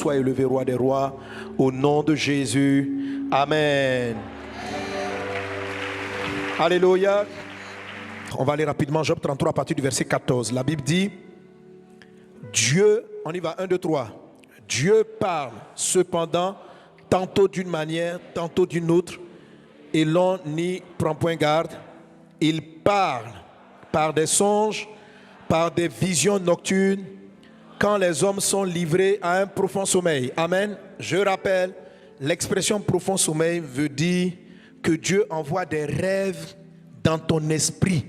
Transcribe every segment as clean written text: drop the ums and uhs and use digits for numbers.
Sois élevé, roi des rois, au nom de Jésus. Amen. Alléluia. On va aller rapidement, Job 33 à partir du verset 14. La Bible dit, Dieu, on y va, 1, 2, 3. Dieu parle cependant, tantôt d'une manière, tantôt d'une autre, et l'on n'y prend point garde. Il parle par des songes, par des visions nocturnes, quand les hommes sont livrés à un profond sommeil. Amen. Je rappelle, l'expression profond sommeil veut dire que Dieu envoie des rêves dans ton esprit.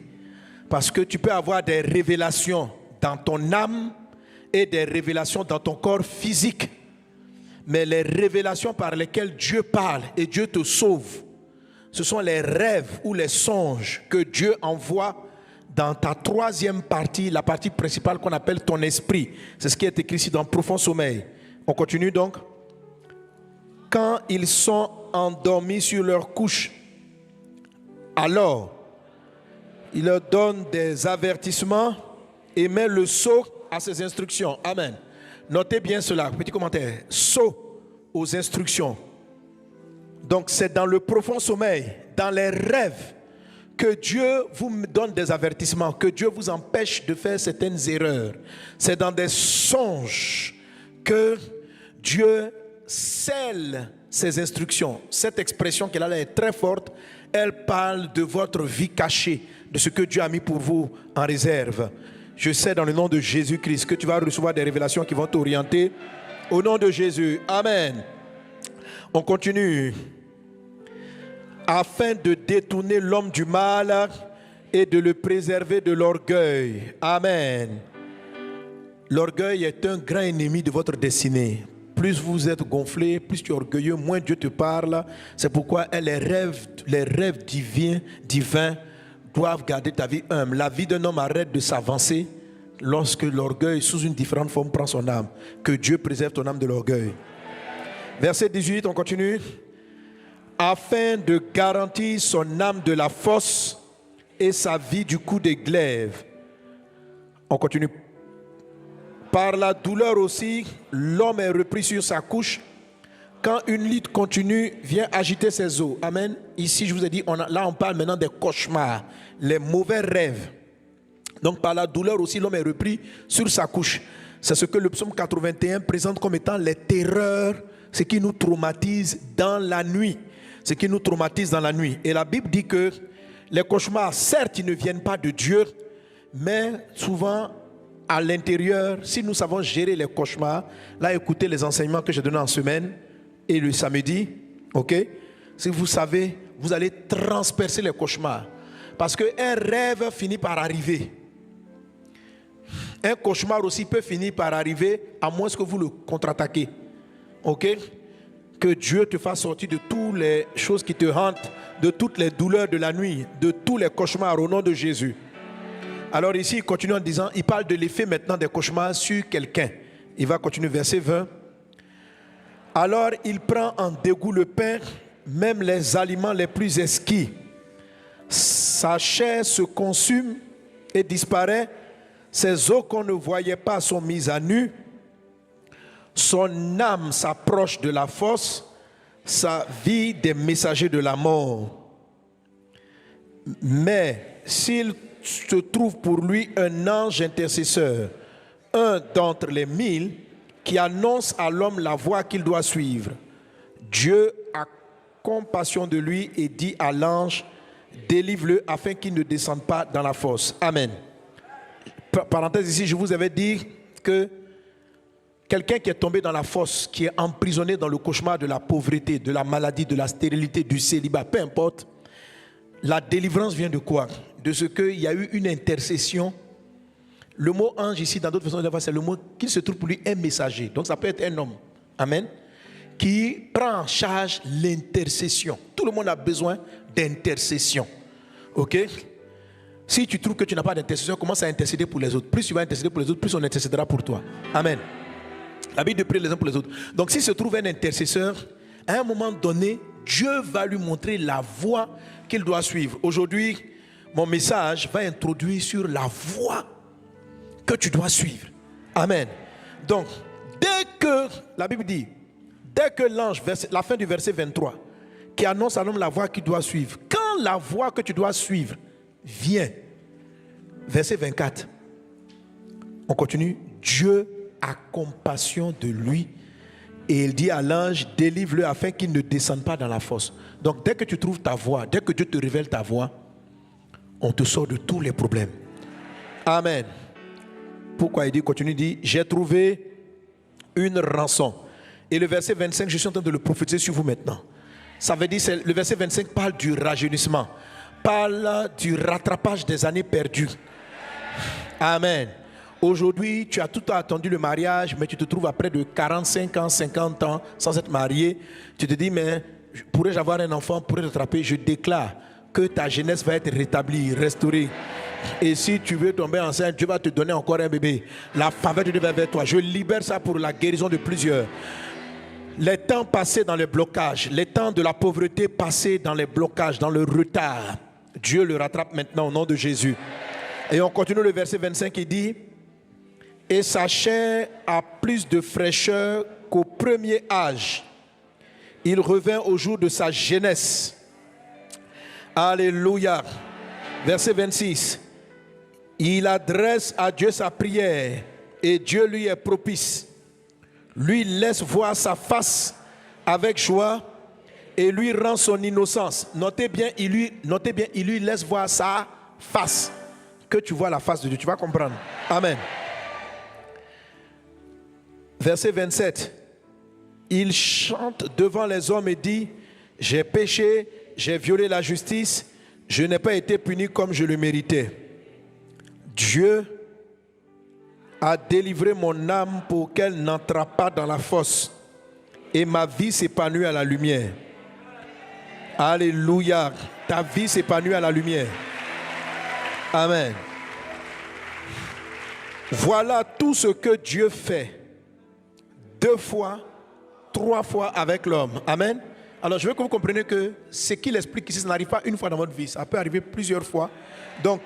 Parce que tu peux avoir des révélations dans ton âme et des révélations dans ton corps physique. Mais les révélations par lesquelles Dieu parle et Dieu te sauve, ce sont les rêves ou les songes que Dieu envoie dans ta troisième partie, la partie principale qu'on appelle ton esprit. C'est ce qui est écrit ici dans profond sommeil. On continue donc. Quand ils sont endormis sur leur couche, alors il leur donne des avertissements et met le sceau à ses instructions. Amen. Notez bien cela, petit commentaire. Sceau aux instructions. Donc c'est dans le profond sommeil, dans les rêves, que Dieu vous donne des avertissements, que Dieu vous empêche de faire certaines erreurs. C'est dans des songes que Dieu scelle ses instructions. Cette expression qu'elle a est très forte. Elle parle de votre vie cachée, de ce que Dieu a mis pour vous en réserve. Je sais dans le nom de Jésus-Christ que tu vas recevoir des révélations qui vont t'orienter. Au nom de Jésus. Amen. On continue. Afin de détourner l'homme du mal et de le préserver de l'orgueil. Amen. L'orgueil est un grand ennemi de votre destinée. Plus vous êtes gonflé, plus tu es orgueilleux, moins Dieu te parle. C'est pourquoi les rêves divins doivent garder ta vie humble. La vie d'un homme arrête de s'avancer lorsque l'orgueil, sous une différente forme, prend son âme. Que Dieu préserve ton âme de l'orgueil. Verset 18, on continue. Afin de garantir son âme de la fosse et sa vie du coup des glaives. On continue. Par la douleur aussi, l'homme est repris sur sa couche. Quand une lutte continue vient agiter ses os. Amen. Ici, je vous ai dit, là on parle maintenant des cauchemars, les mauvais rêves. Donc par la douleur aussi, l'homme est repris sur sa couche. C'est ce que le psaume 81 présente comme étant les terreurs, ce qui nous traumatise dans la nuit. Ce qui nous traumatise dans la nuit. Et la Bible dit que les cauchemars, certes, ils ne viennent pas de Dieu, mais souvent, à l'intérieur, si nous savons gérer les cauchemars, là, écoutez les enseignements que j'ai donnés en semaine et le samedi, ok? Si vous savez, vous allez transpercer les cauchemars. Parce qu'un rêve finit par arriver. Un cauchemar aussi peut finir par arriver, à moins que vous le contre-attaquez. Ok? Que Dieu te fasse sortir de toutes les choses qui te hantent, de toutes les douleurs de la nuit, de tous les cauchemars au nom de Jésus. Alors ici, il continue en disant, il parle de l'effet maintenant des cauchemars sur quelqu'un. Il va continuer, verset 20. Alors il prend en dégoût le pain, même les aliments les plus exquis. Sa chair se consume et disparaît. Ses os qu'on ne voyait pas sont mis à nu. Son âme s'approche de la fosse, sa vie des messagers de la mort. Mais s'il se trouve pour lui un ange intercesseur, un d'entre les 1000, qui annonce à l'homme la voie qu'il doit suivre, Dieu a compassion de lui et dit à l'ange, délivre-le afin qu'il ne descende pas dans la fosse. Amen. Parenthèse ici, je vous avais dit que quelqu'un qui est tombé dans la fosse, qui est emprisonné dans le cauchemar de la pauvreté, de la maladie, de la stérilité, du célibat, peu importe, la délivrance vient de quoi? De ce qu'il y a eu une intercession. Le mot ange ici, dans d'autres façons de le voir, c'est le mot qu'il se trouve pour lui un messager. Donc ça peut être un homme, amen, qui prend en charge l'intercession. Tout le monde a besoin d'intercession. Ok? Si tu trouves que tu n'as pas d'intercession, commence à intercéder pour les autres. Plus tu vas intercéder pour les autres, plus on intercédera pour toi. Amen. La Bible de prier les uns pour les autres. Donc s'il se trouve un intercesseur, à un moment donné, Dieu va lui montrer la voie qu'il doit suivre. Aujourd'hui, mon message va introduire sur la voie que tu dois suivre. Amen. Donc, dès que, la Bible dit, dès que l'ange, la fin du verset 23, qui annonce à l'homme la voie qu'il doit suivre, quand la voie que tu dois suivre vient, verset 24, on continue, Dieu a compassion de lui et il dit à l'ange, délivre-le afin qu'il ne descende pas dans la fosse. Donc dès que tu trouves ta voie, dès que Dieu te révèle ta voie, on te sort de tous les problèmes. Amen. Pourquoi il dit, continue, il dit, j'ai trouvé une rançon. Et le verset 25, je suis en train de le prophétiser sur vous maintenant. Ça veut dire, le verset 25 parle du rajeunissement, parle du rattrapage des années perdues. Amen. Aujourd'hui, tu as tout attendu le mariage, mais tu te trouves à près de 45 ans, 50 ans, sans être marié. Tu te dis, mais pourrais-je avoir un enfant, pourrais-je rattraper? Je déclare que ta jeunesse va être rétablie, restaurée. Et si tu veux tomber enceinte, Dieu va te donner encore un bébé. La faveur de Dieu va vers toi. Je libère ça pour la guérison de plusieurs. Les temps passés dans les blocages, les temps de la pauvreté passés dans les blocages, dans le retard, Dieu le rattrape maintenant au nom de Jésus. Et on continue le verset 25 qui dit, et sa chair a plus de fraîcheur qu'au premier âge. Il revint au jour de sa jeunesse. Alléluia. Verset 26. Il adresse à Dieu sa prière et Dieu lui est propice. Lui laisse voir sa face avec joie et lui rend son innocence. Notez bien, il lui laisse voir sa face. Que tu vois la face de Dieu, tu vas comprendre. Amen. Verset 27. Il chante devant les hommes et dit, j'ai péché, j'ai violé la justice, je n'ai pas été puni comme je le méritais. Dieu a délivré mon âme pour qu'elle n'entre pas dans la fosse et ma vie s'épanouit à la lumière. Alléluia. Ta vie s'épanouit à la lumière. Amen. Voilà tout ce que Dieu fait 2 fois, 3 fois avec l'homme. Amen. Alors je veux que vous compreniez que ce qu'il explique ici, ça n'arrive pas une fois dans votre vie, ça peut arriver plusieurs fois. Donc,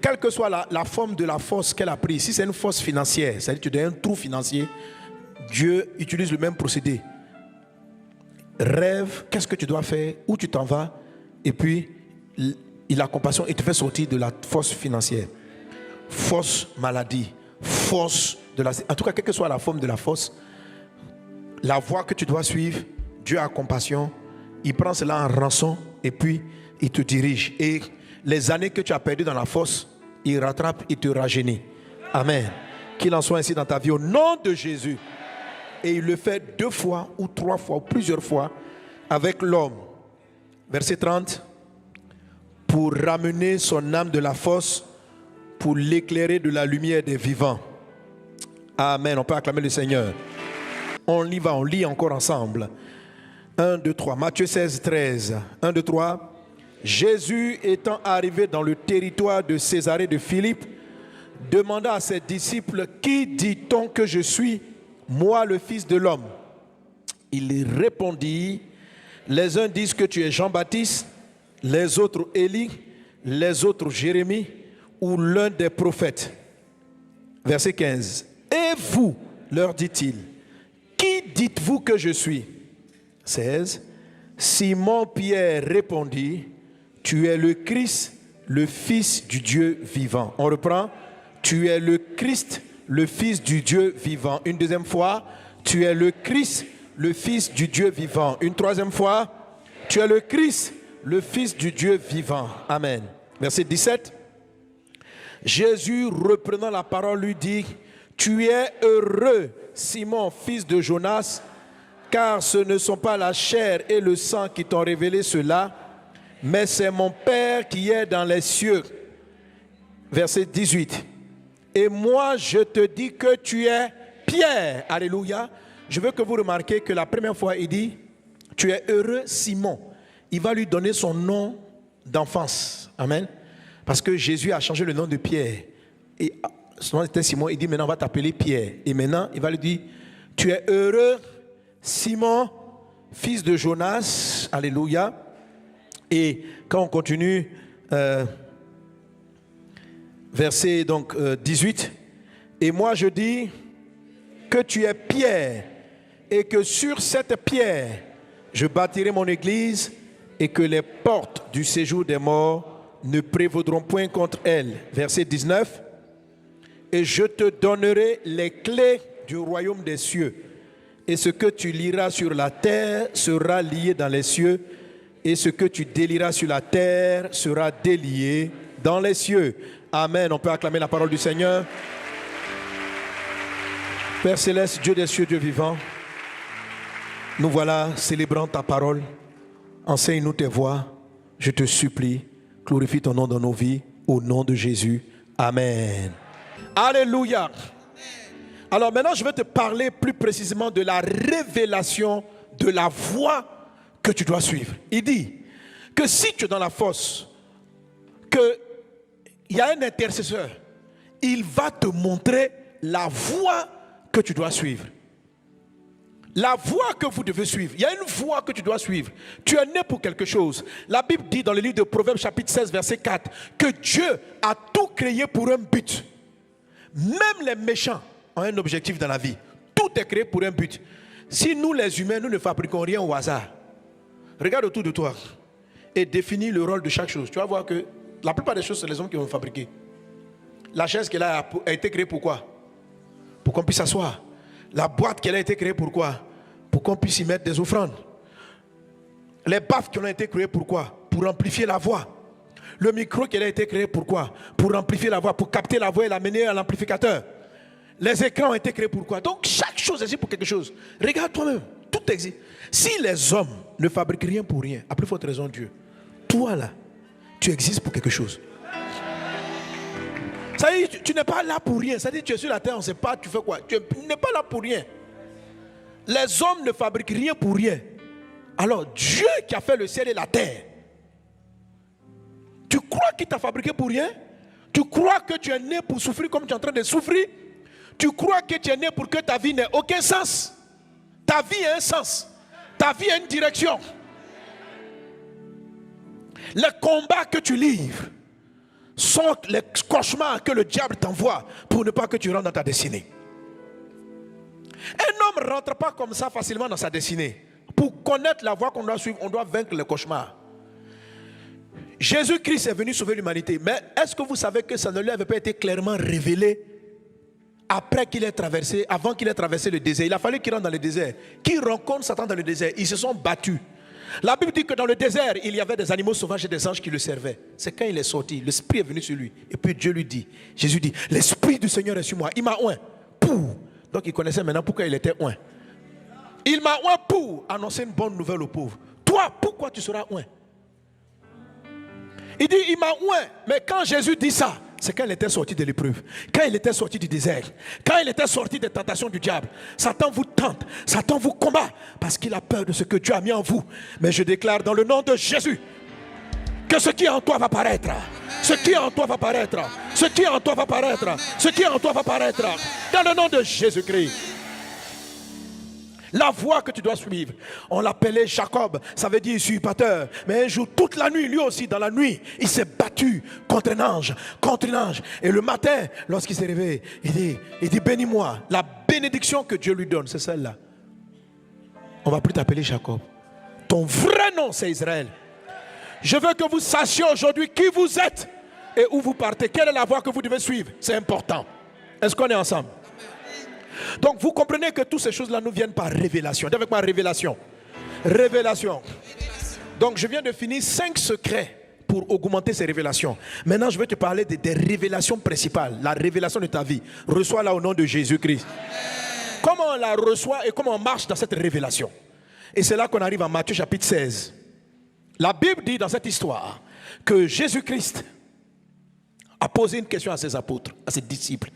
quelle que soit la forme de la force qu'elle a prise, si c'est une force financière, c'est-à-dire que tu as un trou financier, Dieu utilise le même procédé. Rêve, qu'est-ce que tu dois faire, où tu t'en vas, et puis il a compassion et te fait sortir de la force financière. Force maladie, force de la... En tout cas, quelle que soit la forme de la force, la voie que tu dois suivre, Dieu a compassion, il prend cela en rançon et puis il te dirige. Et les années que tu as perdues dans la fosse, il rattrape, il te rajeunit. Amen. Qu'il en soit ainsi dans ta vie au nom de Jésus. Et il le fait 2 fois ou 3 fois ou plusieurs fois avec l'homme. Verset 30. Pour ramener son âme de la fosse, pour l'éclairer de la lumière des vivants. Amen. On peut acclamer le Seigneur. On y va, on lit encore ensemble. 1, 2, 3. Matthieu 16, 13. 1, 2, 3. Jésus étant arrivé dans le territoire de Césarée de Philippe, demanda à ses disciples, qui dit-on que je suis, moi le Fils de l'homme? Il répondit, les uns disent que tu es Jean-Baptiste, les autres Élie, les autres Jérémie ou l'un des prophètes. Verset 15. Et vous, leur dit-il, qui dites-vous que je suis? 16. Simon-Pierre répondit, tu es le Christ, le Fils du Dieu vivant. On reprend. Tu es le Christ, le Fils du Dieu vivant. Une deuxième fois. Tu es le Christ, le Fils du Dieu vivant. Une troisième fois. Tu es le Christ, le Fils du Dieu vivant. Amen. Verset 17. Jésus, reprenant la parole, lui dit, tu es heureux, Simon, fils de Jonas, car ce ne sont pas la chair et le sang qui t'ont révélé cela, mais c'est mon Père qui est dans les cieux. Verset 18. Et moi, je te dis que tu es Pierre. Alléluia. Je veux que vous remarquiez que la première fois, il dit, tu es heureux, Simon. Il va lui donner son nom d'enfance. Amen. Parce que Jésus a changé le nom de Pierre. Et son nom était Simon. Il dit, maintenant, on va t'appeler Pierre. Et maintenant, il va lui dire, tu es heureux, Simon, fils de Jonas. Alléluia. Et quand on continue, verset donc, 18. Et moi, je dis, que tu es pierre et que sur cette pierre, je bâtirai mon église et que les portes du séjour des morts ne prévaudront point contre elle. Verset 19. Et je te donnerai les clés du royaume des cieux. Et ce que tu lieras sur la terre sera lié dans les cieux. Et ce que tu délieras sur la terre sera délié dans les cieux. Amen. On peut acclamer la parole du Seigneur. Père céleste, Dieu des cieux, Dieu vivant, nous voilà célébrant ta parole. Enseigne-nous tes voies. Je te supplie. Glorifie ton nom dans nos vies. Au nom de Jésus. Amen. Alléluia. Alors maintenant, je vais te parler plus précisément de la révélation de la voie que tu dois suivre. Il dit que si tu es dans la fosse, qu'il y a un intercesseur, il va te montrer la voie que tu dois suivre. La voie que vous devez suivre. Il y a une voie que tu dois suivre. Tu es né pour quelque chose. La Bible dit dans le livre de Proverbes chapitre 16 verset 4 que Dieu a tout créé pour un but. Même les méchants ont un objectif dans la vie. Tout est créé pour un but. Si nous les humains, nous ne fabriquons rien au hasard. Regarde autour de toi et définis le rôle de chaque chose. Tu vas voir que la plupart des choses, c'est les hommes qui vont fabriquer. La chaise qu'elle a été créée pour quoi? Pour qu'on puisse s'asseoir. La boîte qu'elle a été créée pour quoi? Pour qu'on puisse y mettre des offrandes. Les baffes qui ont été créées pour quoi? Pour amplifier la voix. Le micro qui a été créé pour quoi? Pour amplifier la voix, pour capter la voix et l'amener à l'amplificateur. Les écrans ont été créés pour quoi? Donc chaque chose existe pour quelque chose. Regarde toi-même, tout existe. Si les hommes ne fabriquent rien pour rien, à plus forte raison Dieu, toi là, tu existes pour quelque chose. Ça dit, tu n'es pas là pour rien. Ça dit, tu es sur la terre, on ne sait pas, tu fais quoi. Tu n'es pas là pour rien. Les hommes ne fabriquent rien pour rien. Alors Dieu qui a fait le ciel et la terre, tu crois qu'il t'a fabriqué pour rien? Tu crois que tu es né pour souffrir comme tu es en train de souffrir? Tu crois que tu es né pour que ta vie n'ait aucun sens? Ta vie a un sens. Ta vie a une direction. Les combats que tu livres sont les cauchemars que le diable t'envoie pour ne pas que tu rentres dans ta destinée. Un homme ne rentre pas comme ça facilement dans sa destinée. Pour connaître la voie qu'on doit suivre, on doit vaincre les cauchemars. Jésus-Christ est venu sauver l'humanité. Mais est-ce que vous savez que ça ne lui avait pas été clairement révélé après qu'il ait traversé, avant qu'il ait traversé le désert? Il a fallu qu'il rentre dans le désert. Qui rencontre Satan dans le désert? Ils se sont battus. La Bible dit que dans le désert, il y avait des animaux sauvages et des anges qui le servaient. C'est quand il est sorti, l'Esprit est venu sur lui. Et puis Dieu lui dit, Jésus dit, l'Esprit du Seigneur est sur moi. Il m'a oint pour. Donc il connaissait maintenant pourquoi il était oint. Il m'a oint pour annoncer une bonne nouvelle aux pauvres. Toi, pourquoi tu seras oint? Il dit, il m'a oint. Mais quand Jésus dit ça, c'est quand il était sorti de l'épreuve, quand il était sorti du désert, quand il était sorti des tentations du diable. Satan vous tente, Satan vous combat, parce qu'il a peur de ce que Dieu a mis en vous. Mais je déclare dans le nom de Jésus, que ce qui est en toi va paraître. Ce qui est en toi va paraître. Ce qui est en toi va paraître. Ce qui est en toi va paraître. Dans le nom de Jésus-Christ. La voie que tu dois suivre, on l'appelait Jacob, ça veut dire usurpateur. Mais un jour, toute la nuit, lui aussi, dans la nuit, il s'est battu contre un ange, Et le matin, lorsqu'il s'est réveillé, il dit, bénis-moi. La bénédiction que Dieu lui donne, c'est celle-là. On ne va plus t'appeler Jacob. Ton vrai nom, c'est Israël. Je veux que vous sachiez aujourd'hui qui vous êtes et où vous partez. Quelle est la voie que vous devez suivre? C'est important. Est-ce qu'on est ensemble? Donc vous comprenez que toutes ces choses-là nous viennent par révélation. Dis avec moi, révélation. Révélation. Donc je viens de finir 5 secrets pour augmenter ces révélations. Maintenant je vais te parler des révélations principales. La révélation de ta vie. Reçois-la au nom de Jésus-Christ. Comment on la reçoit et comment on marche dans cette révélation. Et c'est là qu'on arrive à Matthieu chapitre 16. La Bible dit dans cette histoire que Jésus-Christ a posé une question à ses apôtres, à ses disciples.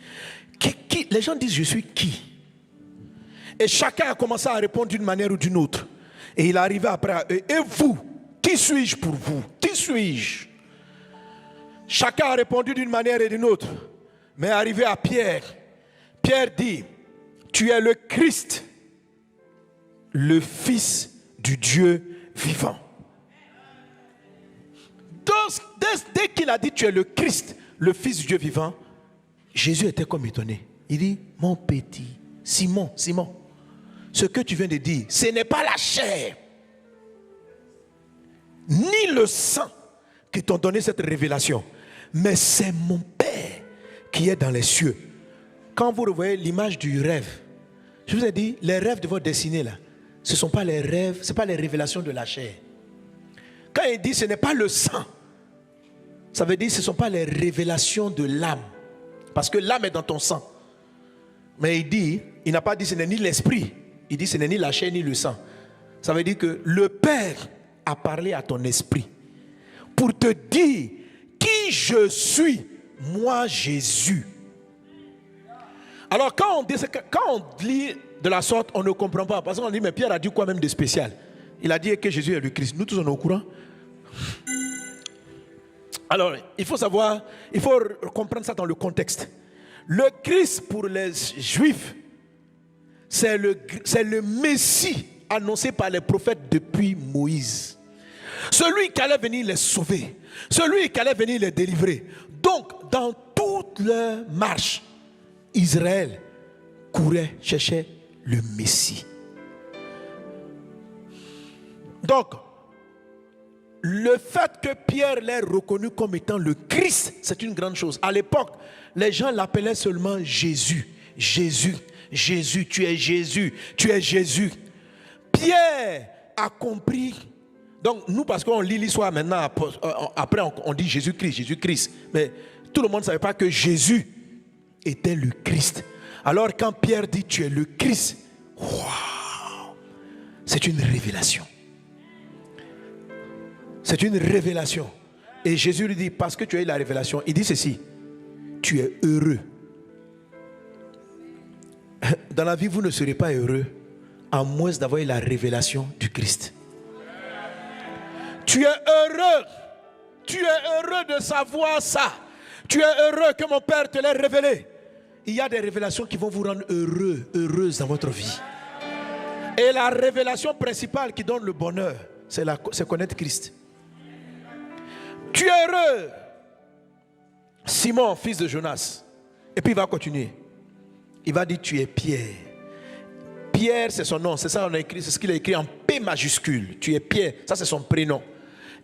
Les gens disent, je suis qui? Et chacun a commencé à répondre d'une manière ou d'une autre. Et il est arrivé après, et vous, qui suis-je pour vous? Qui suis-je? Chacun a répondu d'une manière et d'une autre. Mais arrivé à Pierre, Pierre dit, tu es le Christ, le Fils du Dieu vivant. Dès qu'il a dit, tu es le Christ, le Fils du Dieu vivant, Jésus était comme étonné. Il dit, mon petit, Simon, Simon, ce que tu viens de dire, ce n'est pas la chair, ni le sang qui t'ont donné cette révélation, mais c'est mon Père qui est dans les cieux. Quand vous revoyez l'image du rêve, je vous ai dit, les rêves de votre destinée là, ce ne sont pas les rêves, ce n'est pas les révélations de la chair. Quand il dit ce n'est pas le sang, ça veut dire ce ne sont pas les révélations de l'âme. Parce que l'âme est dans ton sang. Mais il dit, il n'a pas dit ce n'est ni l'esprit. Il dit ce n'est ni la chair ni le sang. Ça veut dire que le Père a parlé à ton esprit pour te dire qui je suis, moi Jésus. Alors quand on lit de la sorte, on ne comprend pas. Parce qu'on dit, mais Pierre a dit quoi même de spécial? Il a dit que Jésus est le Christ. Nous tous on est au courant. Alors, il faut savoir, il faut comprendre ça dans le contexte. Le Christ pour les Juifs, c'est le Messie annoncé par les prophètes depuis Moïse. Celui qui allait venir les sauver. Celui qui allait venir les délivrer. Donc, dans toute leur marche, Israël courait, cherchait le Messie. Donc, le fait que Pierre l'ait reconnu comme étant le Christ, c'est une grande chose. À l'époque, les gens l'appelaient seulement Jésus. Jésus, Jésus, tu es Jésus, tu es Jésus. Pierre a compris. Donc nous, parce qu'on lit l'histoire maintenant, après on dit Jésus-Christ, Jésus-Christ. Mais tout le monde ne savait pas que Jésus était le Christ. Alors quand Pierre dit tu es le Christ, wow, c'est une révélation. C'est une révélation. Et Jésus lui dit, parce que tu as eu la révélation, il dit ceci, tu es heureux. Dans la vie, vous ne serez pas heureux à moins d'avoir eu la révélation du Christ. Tu es heureux. Tu es heureux de savoir ça. Tu es heureux que mon Père te l'ait révélé. Il y a des révélations qui vont vous rendre heureux, heureuse dans votre vie. Et la révélation principale qui donne le bonheur, c'est connaître Christ. Tu es heureux, Simon, fils de Jonas. Et puis il va continuer. Il va dire tu es Pierre. Pierre, c'est son nom. C'est ça on a écrit, c'est ce qu'il a écrit en P majuscule. Tu es Pierre. Ça c'est son prénom.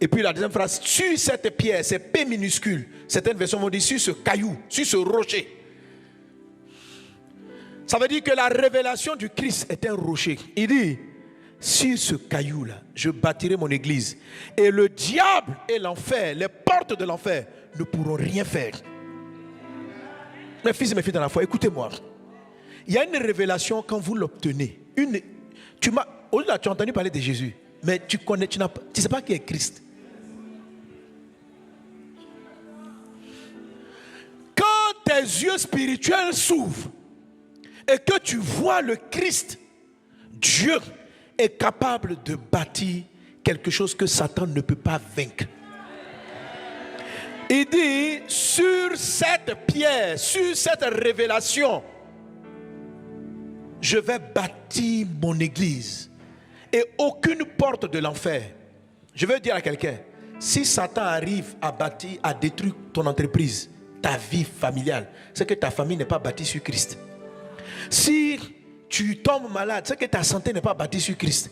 Et puis la deuxième phrase, sur cette pierre, c'est P minuscule. Certaines versions vont dire sur ce caillou, sur ce rocher. Ça veut dire que la révélation du Christ est un rocher. Il dit, sur ce caillou-là, je bâtirai mon église. Et le diable et l'enfer, les portes de l'enfer, ne pourront rien faire. Mes fils et mes filles dans la foi, écoutez-moi. Il y a une révélation quand vous l'obtenez. Tu as entendu parler de Jésus, mais tu ne sais pas qui est Christ. Quand tes yeux spirituels s'ouvrent et que tu vois le Christ, Dieu est capable de bâtir quelque chose que Satan ne peut pas vaincre. Il dit, sur cette pierre, sur cette révélation, je vais bâtir mon église. Et aucune porte de l'enfer. Je veux dire à quelqu'un, si Satan arrive à détruire ton entreprise, ta vie familiale, c'est que ta famille n'est pas bâtie sur Christ. Si tu tombes malade, c'est que ta santé n'est pas bâtie sur Christ.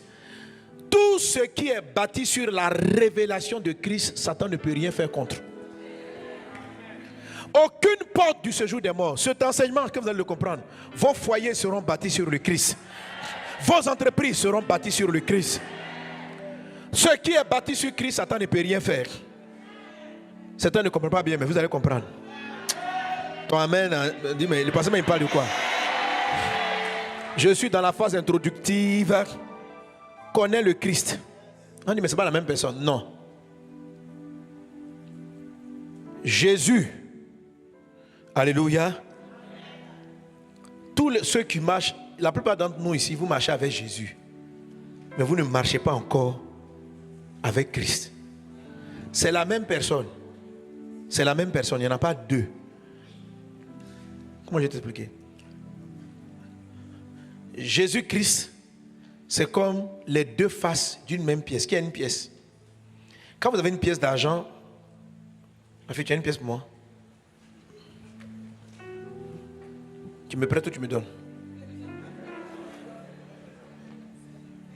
Tout ce qui est bâti sur la révélation de Christ, Satan ne peut rien faire contre. Aucune porte du séjour des morts. Cet enseignement, que vous allez le comprendre, vos foyers seront bâtis sur le Christ. Vos entreprises seront bâties sur le Christ. Ce qui est bâti sur Christ, Satan ne peut rien faire. Certains ne comprennent pas bien, mais vous allez comprendre. Ton amen, dis, mais le passé, il parle de quoi? Je suis dans la phase introductive. Connais le Christ. On dit, mais ce n'est pas la même personne. Non. Jésus. Alléluia. Tous ceux qui marchent, la plupart d'entre nous ici, vous marchez avec Jésus. Mais vous ne marchez pas encore avec Christ. C'est la même personne. C'est la même personne. Il n'y en a pas deux. Comment je vais t'expliquer? Jésus-Christ, c'est comme les deux faces d'une même pièce. Qui a une pièce? Quand vous avez une pièce d'argent, ma fille, tu as une pièce pour moi? Tu me prêtes ou tu me donnes?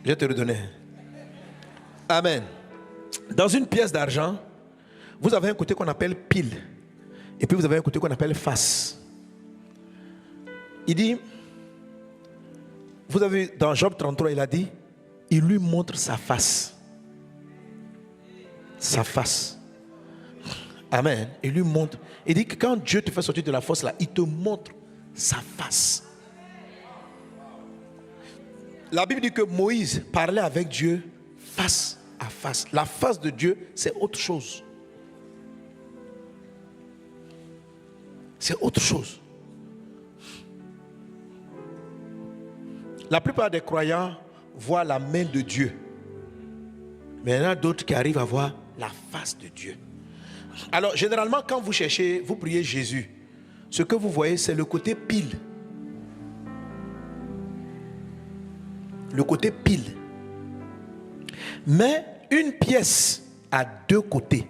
Je vais te redonner. Amen. Dans une pièce d'argent, vous avez un côté qu'on appelle pile. Et puis vous avez un côté qu'on appelle face. Il dit, vous avez dans Job 33, il a dit, il lui montre sa face. Sa face. Amen. Il lui montre. Il dit que quand Dieu te fait sortir de la fosse là, il te montre sa face. La Bible dit que Moïse parlait avec Dieu face à face. La face de Dieu, c'est autre chose. C'est autre chose. La plupart des croyants voient la main de Dieu. Mais il y en a d'autres qui arrivent à voir la face de Dieu. Alors, généralement, quand vous cherchez, vous priez Jésus, ce que vous voyez, c'est le côté pile. Le côté pile. Mais une pièce a deux côtés.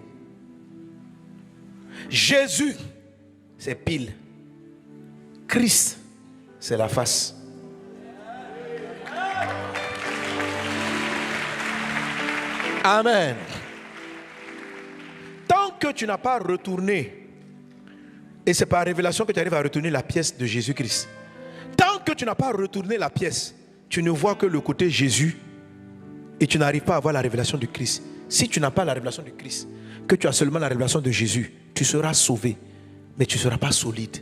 Jésus, c'est pile. Christ, c'est la face. Amen. Tant que tu n'as pas retourné, et c'est par révélation que tu arrives à retourner la pièce de Jésus-Christ. Tant que tu n'as pas retourné la pièce, tu ne vois que le côté Jésus et tu n'arrives pas à voir la révélation du Christ. Si tu n'as pas la révélation du Christ, que tu as seulement la révélation de Jésus, tu seras sauvé, mais tu ne seras pas solide.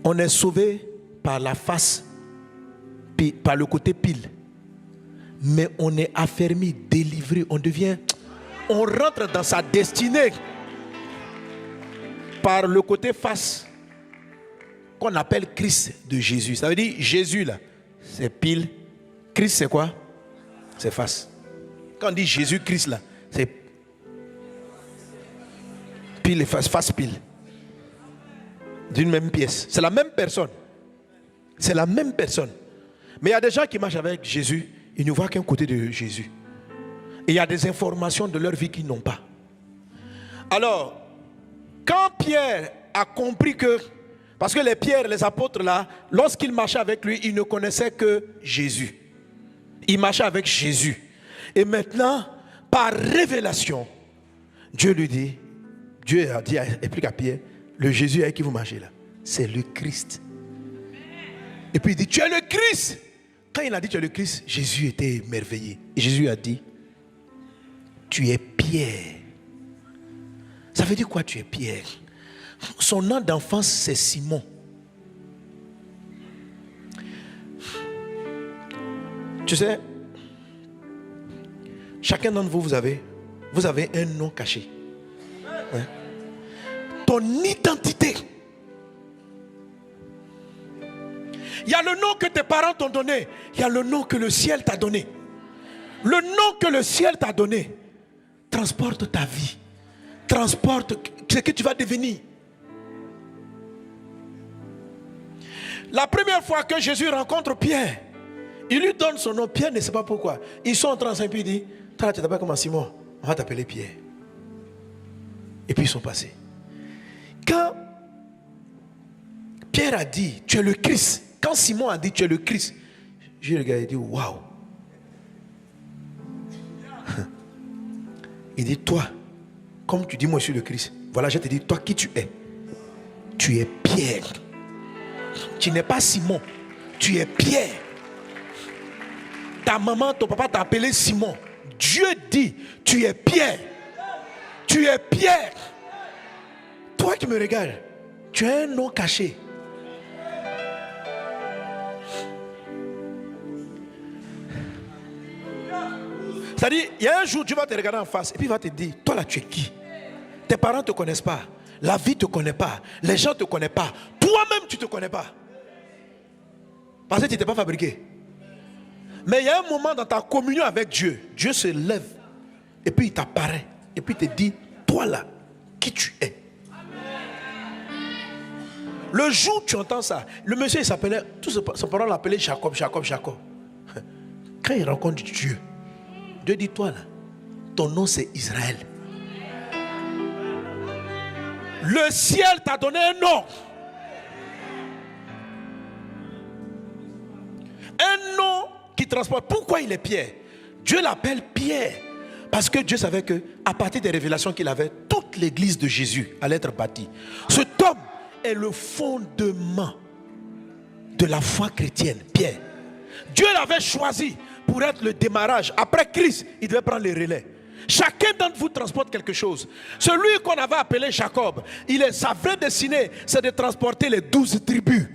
On est sauvé par la face, par le côté pile. Mais on est affermi, délivré, on rentre dans sa destinée par le côté face qu'on appelle Christ de Jésus. Ça veut dire Jésus là, c'est pile. Christ c'est quoi? C'est face. Quand on dit Jésus Christ là, c'est pile et face, face pile. D'une même pièce. C'est la même personne. C'est la même personne. Mais il y a des gens qui marchent avec Jésus, ils ne voient qu'un côté de Jésus. Et il y a des informations de leur vie qu'ils n'ont pas. Alors, quand Pierre a compris que, parce que les pierres, les apôtres là, lorsqu'ils marchaient avec lui, ils ne connaissaient que Jésus. Ils marchaient avec Jésus. Et maintenant, par révélation, Dieu lui dit, Dieu a dit, explique à Pierre, le Jésus avec qui vous marchez là, c'est le Christ. Et puis il dit, tu es le Christ. Quand il a dit tu es le Christ, Jésus était émerveillé. Et Jésus a dit, tu es Pierre. Ça veut dire quoi, tu es Pierre? Son nom d'enfance, c'est Simon. Tu sais, chacun d'entre vous, vous avez un nom caché. Hein? Ton identité. Il y a le nom que tes parents t'ont donné. Il y a le nom que le ciel t'a donné. Le nom que le ciel t'a donné transporte ta vie. Transporte ce que tu vas devenir. La première fois que Jésus rencontre Pierre, il lui donne son nom. Pierre ne sait pas pourquoi. Ils sont en train de puis il dit, toi tu t'appelles comme Simon, on va t'appeler Pierre. Et puis ils sont passés. Quand Pierre a dit, tu es le Christ. Quand Simon a dit, tu es le Christ, j'ai regardé et dit, waouh. Il dit, toi, comme tu dis, moi je suis le Christ. Voilà, je te dis, toi qui tu es? Tu es Pierre. Tu n'es pas Simon, tu es Pierre. Ta maman, ton papa t'a appelé Simon. Dieu dit, tu es Pierre. Tu es Pierre. Toi qui me regardes, tu as un nom caché. C'est-à-dire, il y a un jour, Dieu va te regarder en face et puis il va te dire, toi là, tu es qui? Tes parents ne te connaissent pas. La vie ne te connaît pas. Les gens ne te connaissent pas. Toi-même, tu ne te connais pas. Parce que tu n'étais pas fabriqué. Mais il y a un moment dans ta communion avec Dieu, Dieu se lève et puis il t'apparaît et puis il te dit, toi là, qui tu es? Le jour où tu entends ça, le monsieur il s'appelait, tout son parent l'appelait Jacob. Quand il rencontre Dieu, Dieu dit, toi là, ton nom c'est Israël. Le ciel t'a donné un nom. Un nom qui transporte. Pourquoi il est Pierre? Dieu l'appelle Pierre parce que Dieu savait que à partir des révélations qu'il avait, toute l'église de Jésus allait être bâtie. Cet homme est le fondement de la foi chrétienne, Pierre. Dieu l'avait choisi pour être le démarrage. Après Christ, il devait prendre les relais. Chacun d'entre vous transporte quelque chose. Celui qu'on avait appelé Jacob, sa vraie destinée, c'est de transporter les 12 tribus.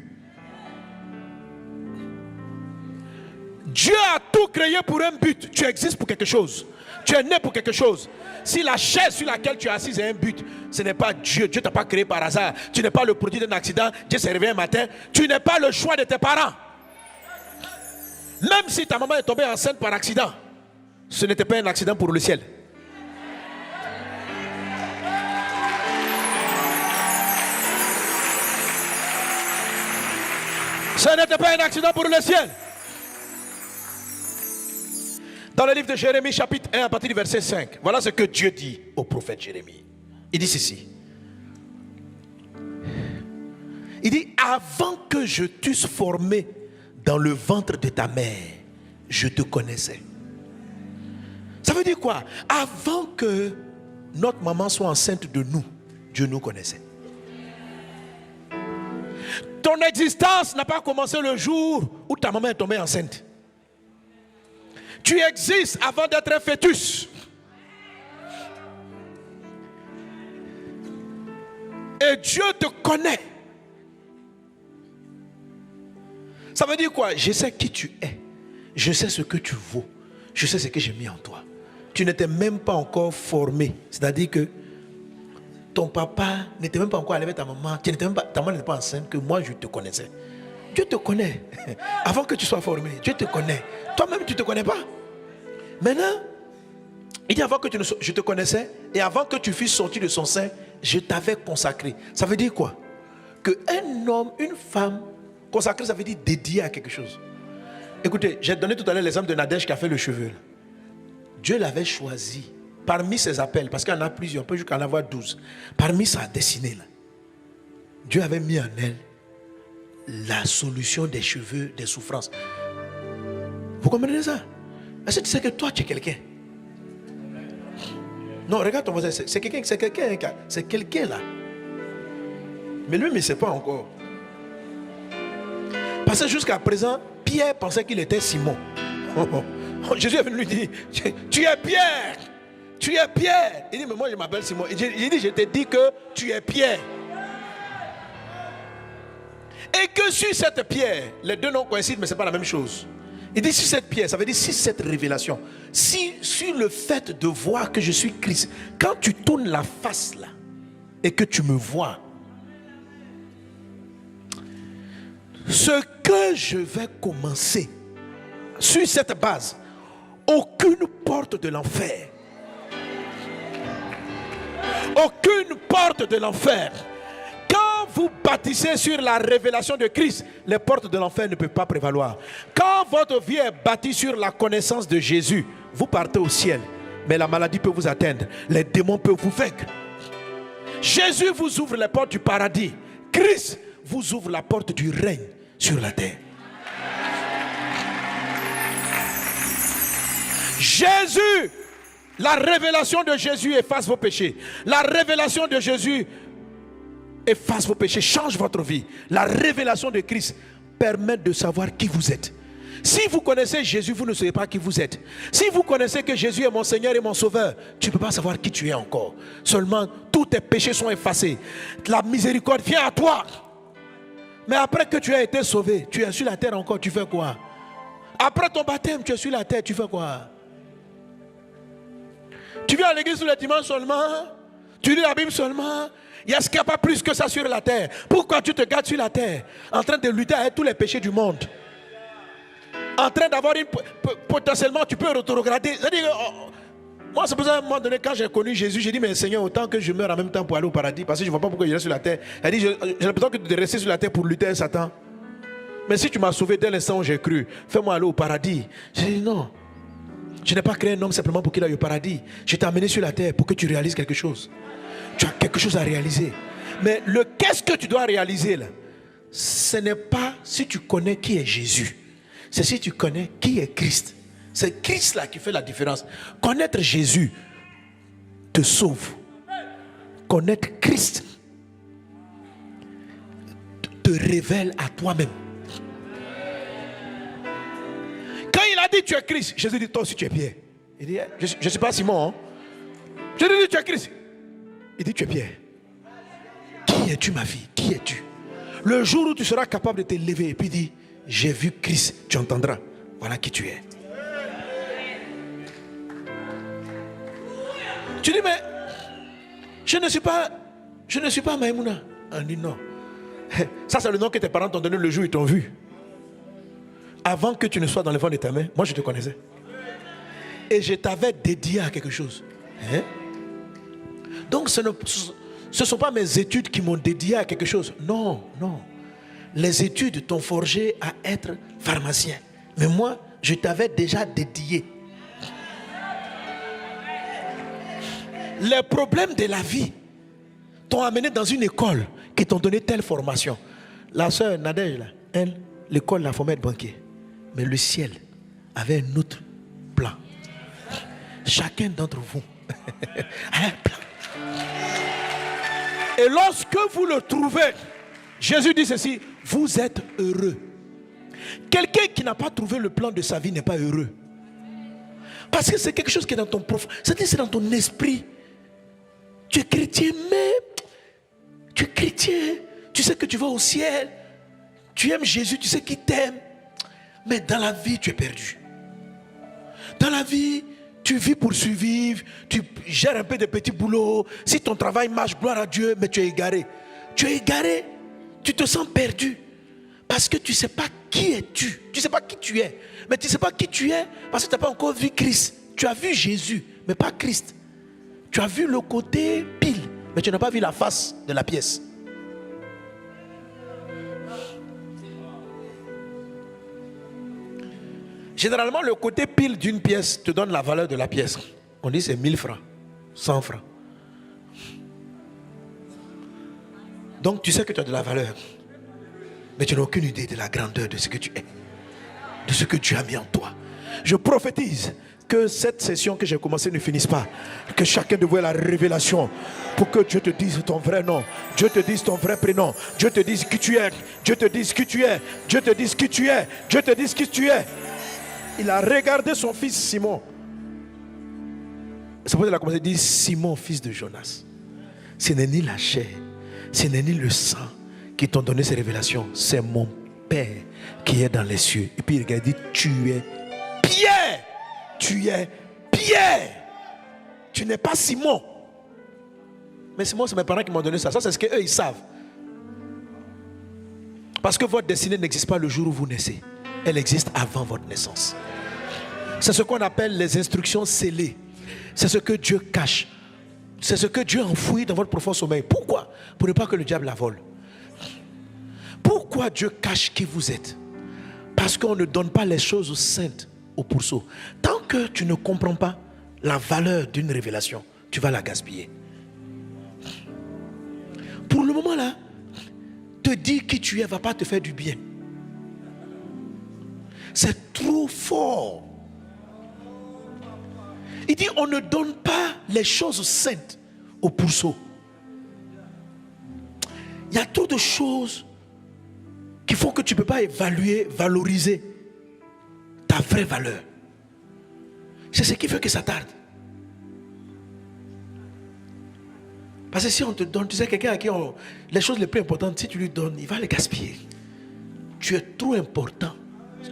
Dieu a tout créé pour un but. Tu existes pour quelque chose. Tu es né pour quelque chose. Si la chaise sur laquelle tu es assis est un but, ce n'est pas Dieu. Dieu ne t'a pas créé par hasard. Tu n'es pas le produit d'un accident. Dieu s'est réveillé un matin. Tu n'es pas le choix de tes parents. Même si ta maman est tombée enceinte par accident, ce n'était pas un accident pour le ciel. Ce n'était pas un accident pour le ciel. Dans le livre de Jérémie, chapitre 1, à partir du verset 5, voilà ce que Dieu dit au prophète Jérémie. Il dit ceci. Il dit, avant que je t'eusse formé dans le ventre de ta mère, je te connaissais. Ça veut dire quoi? Avant que notre maman soit enceinte de nous, Dieu nous connaissait. Ton existence n'a pas commencé le jour où ta maman est tombée enceinte. Tu existes avant d'être un fœtus. Et Dieu te connaît. Ça veut dire quoi? Je sais qui tu es. Je sais ce que tu vaux. Je sais ce que j'ai mis en toi. Tu n'étais même pas encore formé. C'est-à-dire que ton papa n'était même pas encore allé avec ta maman. Ta maman n'était pas enceinte, que moi je te connaissais. Dieu te connaît. Avant que tu sois formé, Dieu te connaît. Toi-même, tu ne te connais pas. Maintenant, il dit avant que je te connaissais et avant que tu fusses sorti de son sein, je t'avais consacré. Ça veut dire quoi? Qu'un homme, une femme, consacré, ça veut dire dédié à quelque chose. Écoutez, j'ai donné tout à l'heure l'exemple de Nadège qui a fait le cheveu. Dieu l'avait choisi parmi ses appels, parce qu'il y en a plusieurs, on peut jusqu'à en avoir 12. Parmi sa destinée, là, Dieu avait mis en elle la solution des cheveux, des souffrances. Vous comprenez ça? Est-ce que tu sais que toi, tu es quelqu'un? Non, regarde ton voisin, c'est quelqu'un là. Mais lui, il ne sait pas encore. Parce que jusqu'à présent, Pierre pensait qu'il était Simon. Jésus est venu lui dire, tu es Pierre. Tu es Pierre. Il dit, mais moi je m'appelle Simon. Il dit, je te dis que tu es Pierre. Et que sur cette pierre, les deux noms coïncident, mais ce n'est pas la même chose. Il dit sur cette pierre, ça veut dire sur cette révélation. Sur le fait de voir que je suis Christ. Quand tu tournes la face là, et que tu me vois, ce que je vais commencer, sur cette base, aucune porte de l'enfer. Aucune porte de l'enfer. Quand vous bâtissez sur la révélation de Christ, les portes de l'enfer ne peuvent pas prévaloir. Quand votre vie est bâtie sur la connaissance de Jésus, vous partez au ciel. Mais la maladie peut vous atteindre. Les démons peuvent vous vaincre. Jésus vous ouvre les portes du paradis. Christ vous ouvre la porte du règne sur la terre. Jésus, la révélation de Jésus efface vos péchés. La révélation de Jésus efface vos péchés, change votre vie. La révélation de Christ permet de savoir qui vous êtes. Si vous connaissez Jésus, vous ne savez pas qui vous êtes. Si vous connaissez que Jésus est mon Seigneur et mon Sauveur, tu ne peux pas savoir qui tu es encore. Seulement, tous tes péchés sont effacés. La miséricorde vient à toi. Mais après que tu as été sauvé, tu es sur la terre encore, tu fais quoi? Après ton baptême, tu es sur la terre, tu fais quoi? Tu viens à l'église le dimanche seulement? Tu lis la Bible seulement? Est-ce qu'il n'y a pas plus que ça sur la terre? Pourquoi tu te gardes sur la terre en train de lutter avec tous les péchés du monde? En train d'avoir potentiellement, tu peux rétrograder. Moi, c'est pour ça, à un moment donné, quand j'ai connu Jésus, j'ai dit, mais Seigneur, autant que je meurs en même temps pour aller au paradis, parce que je ne vois pas pourquoi je reste sur la terre. Elle dit, j'ai l'impression que de rester sur la terre pour lutter avec Satan. Mais si tu m'as sauvé dès l'instant où j'ai cru, fais-moi aller au paradis. J'ai dit, non. Je n'ai pas créé un homme simplement pour qu'il aille au paradis. Je t'ai amené sur la terre pour que tu réalises quelque chose. Tu as quelque chose à réaliser. Mais qu'est-ce que tu dois réaliser là? Ce n'est pas si tu connais qui est Jésus. c'est si tu connais qui est Christ. C'est Christ là qui fait la différence. Connaître Jésus te sauve. Connaître Christ te révèle à toi-même. Quand il a dit tu es Christ, Jésus dit toi aussi tu es Pierre. Il dit je ne suis pas Simon. Hein? Jésus dit tu es Christ. Il dit tu es Pierre. Qui es-tu ma fille? Qui es-tu? Le jour où tu seras capable de te lever et puis dire j'ai vu Christ, tu entendras. Voilà qui tu es. Tu dis mais je ne suis pas Maïmouna. On dit non. Ça c'est le nom que tes parents t'ont donné le jour où ils t'ont vu. Avant que tu ne sois dans le ventre de ta mère, moi je te connaissais. Et je t'avais dédié à quelque chose. Hein? Donc ce ne sont pas mes études qui m'ont dédié à quelque chose. Non, non. Les études t'ont forgé à être pharmacien. Mais moi, je t'avais déjà dédié. Les problèmes de la vie t'ont amené dans une école qui t'ont donné telle formation. La sœur Nadège, là, elle, l'école l'a formée être banquier. Mais le ciel avait un autre plan. Chacun d'entre vous a un plan. Et lorsque vous le trouvez, Jésus dit ceci, vous êtes heureux. Quelqu'un qui n'a pas trouvé le plan de sa vie n'est pas heureux. Parce que c'est quelque chose qui est dans ton profond. C'est-à-dire c'est dans ton esprit. Tu es chrétien, mais tu es chrétien. Tu sais que tu vas au ciel. Tu aimes Jésus, tu sais qu'il t'aime. Mais dans la vie, tu es perdu. Dans la vie, tu vis pour survivre. Tu gères un peu de petits boulots. Si ton travail marche, gloire à Dieu, mais tu es égaré. Tu es égaré. Tu te sens perdu. Parce que tu ne sais pas qui es-tu. Tu ne sais pas qui tu es. Mais tu ne sais pas qui tu es parce que tu n'as pas encore vu Christ. Tu as vu Jésus, mais pas Christ. Tu as vu le côté pile, mais tu n'as pas vu la face de la pièce. Généralement, le côté pile d'une pièce te donne la valeur de la pièce. On dit c'est 1000 francs, 100 francs. Donc tu sais que tu as de la valeur. Mais tu n'as aucune idée de la grandeur de ce que tu es. De ce que Dieu a mis en toi. Je prophétise que cette session que j'ai commencée ne finisse pas. Que chacun de vous ait la révélation. Pour que Dieu te dise ton vrai nom. Dieu te dise ton vrai prénom. Dieu te dise qui tu es. Dieu te dise qui tu es. Dieu te dise qui tu es. Dieu te dise qui tu es. Il a regardé son fils Simon. C'est pourquoi il a commencé à dire Simon, fils de Jonas. Ce n'est ni la chair, ce n'est ni le sang qui t'ont donné ces révélations. C'est mon Père qui est dans les cieux. Et puis il regarde et dit tu es Pierre. Tu es Pierre. Tu n'es pas Simon. Mais Simon, c'est mes parents qui m'ont donné ça. Ça, c'est ce qu'eux, ils savent. Parce que votre destinée n'existe pas le jour où vous naissez. Elle existe avant votre naissance. C'est ce qu'on appelle les instructions scellées. C'est ce que Dieu cache. C'est ce que Dieu enfouit dans votre profond sommeil. Pourquoi? Pour ne pas que le diable la vole. Pourquoi Dieu cache qui vous êtes? Parce qu'on ne donne pas les choses saintes au pourceau. Tant que tu ne comprends pas la valeur d'une révélation, tu vas la gaspiller. Pour le moment là, te dire qui tu es ne va pas te faire du bien. C'est trop fort. Il dit on ne donne pas les choses saintes au pourceau. Il y a trop de choses qui font que tu ne peux pas évaluer, valoriser ta vraie valeur. C'est ce qui fait que ça tarde. Parce que si on te donne, tu sais, quelqu'un à qui les choses les plus importantes, si tu lui donnes, il va les gaspiller. Tu es trop important.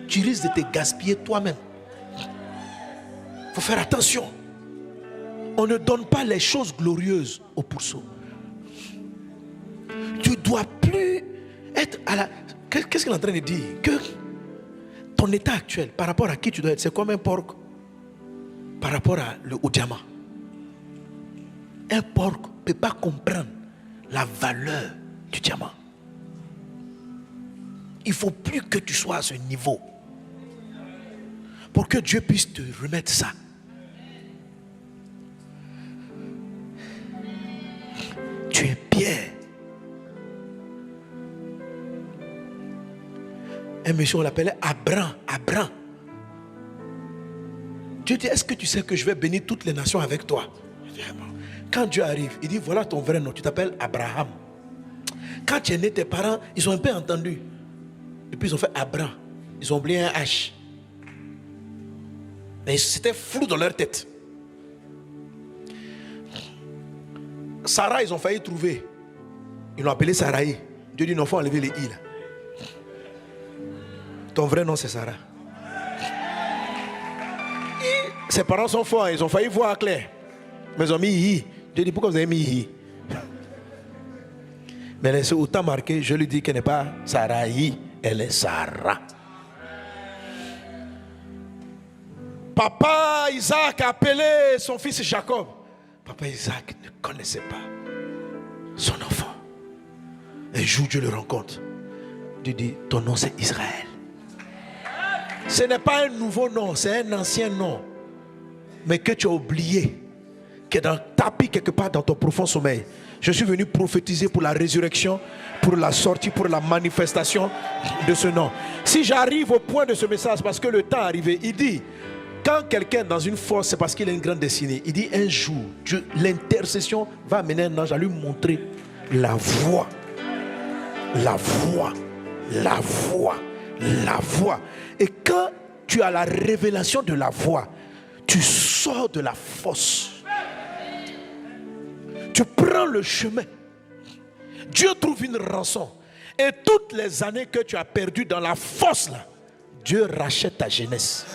Tu risques de te gaspiller toi-même. Il faut faire attention. On ne donne pas les choses glorieuses au pourceau. Tu ne dois plus être à la... Qu'est-ce qu'il est en train de dire? Que ton état actuel, par rapport à qui tu dois être, c'est comme un porc par rapport au diamant. Un porc ne peut pas comprendre la valeur du diamant. Il ne faut plus que tu sois à ce niveau pour que Dieu puisse te remettre ça. Tu es Pierre. un monsieur, on l'appelait Abraham. Dieu dit, est-ce que tu sais que je vais bénir toutes les nations avec toi? Quand Dieu arrive, il dit, voilà ton vrai nom, tu t'appelles Abraham. Quand tu es né, tes parents, ils ont un peu entendu. Et puis ils ont fait Abraham. Ils ont oublié un H. Mais c'était flou dans leur tête. Sarah, ils ont failli trouver. Ils l'ont appelé Sarai. Dieu dit, non, il faut enlever les i là. Ton vrai nom, c'est Sarah. Et ses parents sont forts, ils ont failli voir clair. Mais ils ont mis i. Dieu dit, pourquoi vous avez mis i? Mais c'est autant marqué, je lui dis qu'elle n'est pas Sarai, elle est Sarah. Papa Isaac a appelé son fils Jacob. Papa Isaac ne connaissait pas son enfant. Un jour, Dieu le rencontre. Dieu dit, ton nom c'est Israël. Ce n'est pas un nouveau nom, c'est un ancien nom. Mais que tu as oublié, qui est dans tapis quelque part dans ton profond sommeil. Je suis venu prophétiser pour la résurrection, pour la sortie, pour la manifestation de ce nom. Si j'arrive au point de ce message, parce que le temps est arrivé, il dit, quand quelqu'un est dans une force, c'est parce qu'il a une grande destinée. Il dit, un jour, l'intercession va amener un ange à lui montrer la voie. La voie. La voie. La voie. Et quand tu as la révélation de la voie, tu sors de la fosse. Tu prends le chemin. Dieu trouve une rançon. Et toutes les années que tu as perdues dans la fosse, là, Dieu rachète ta jeunesse.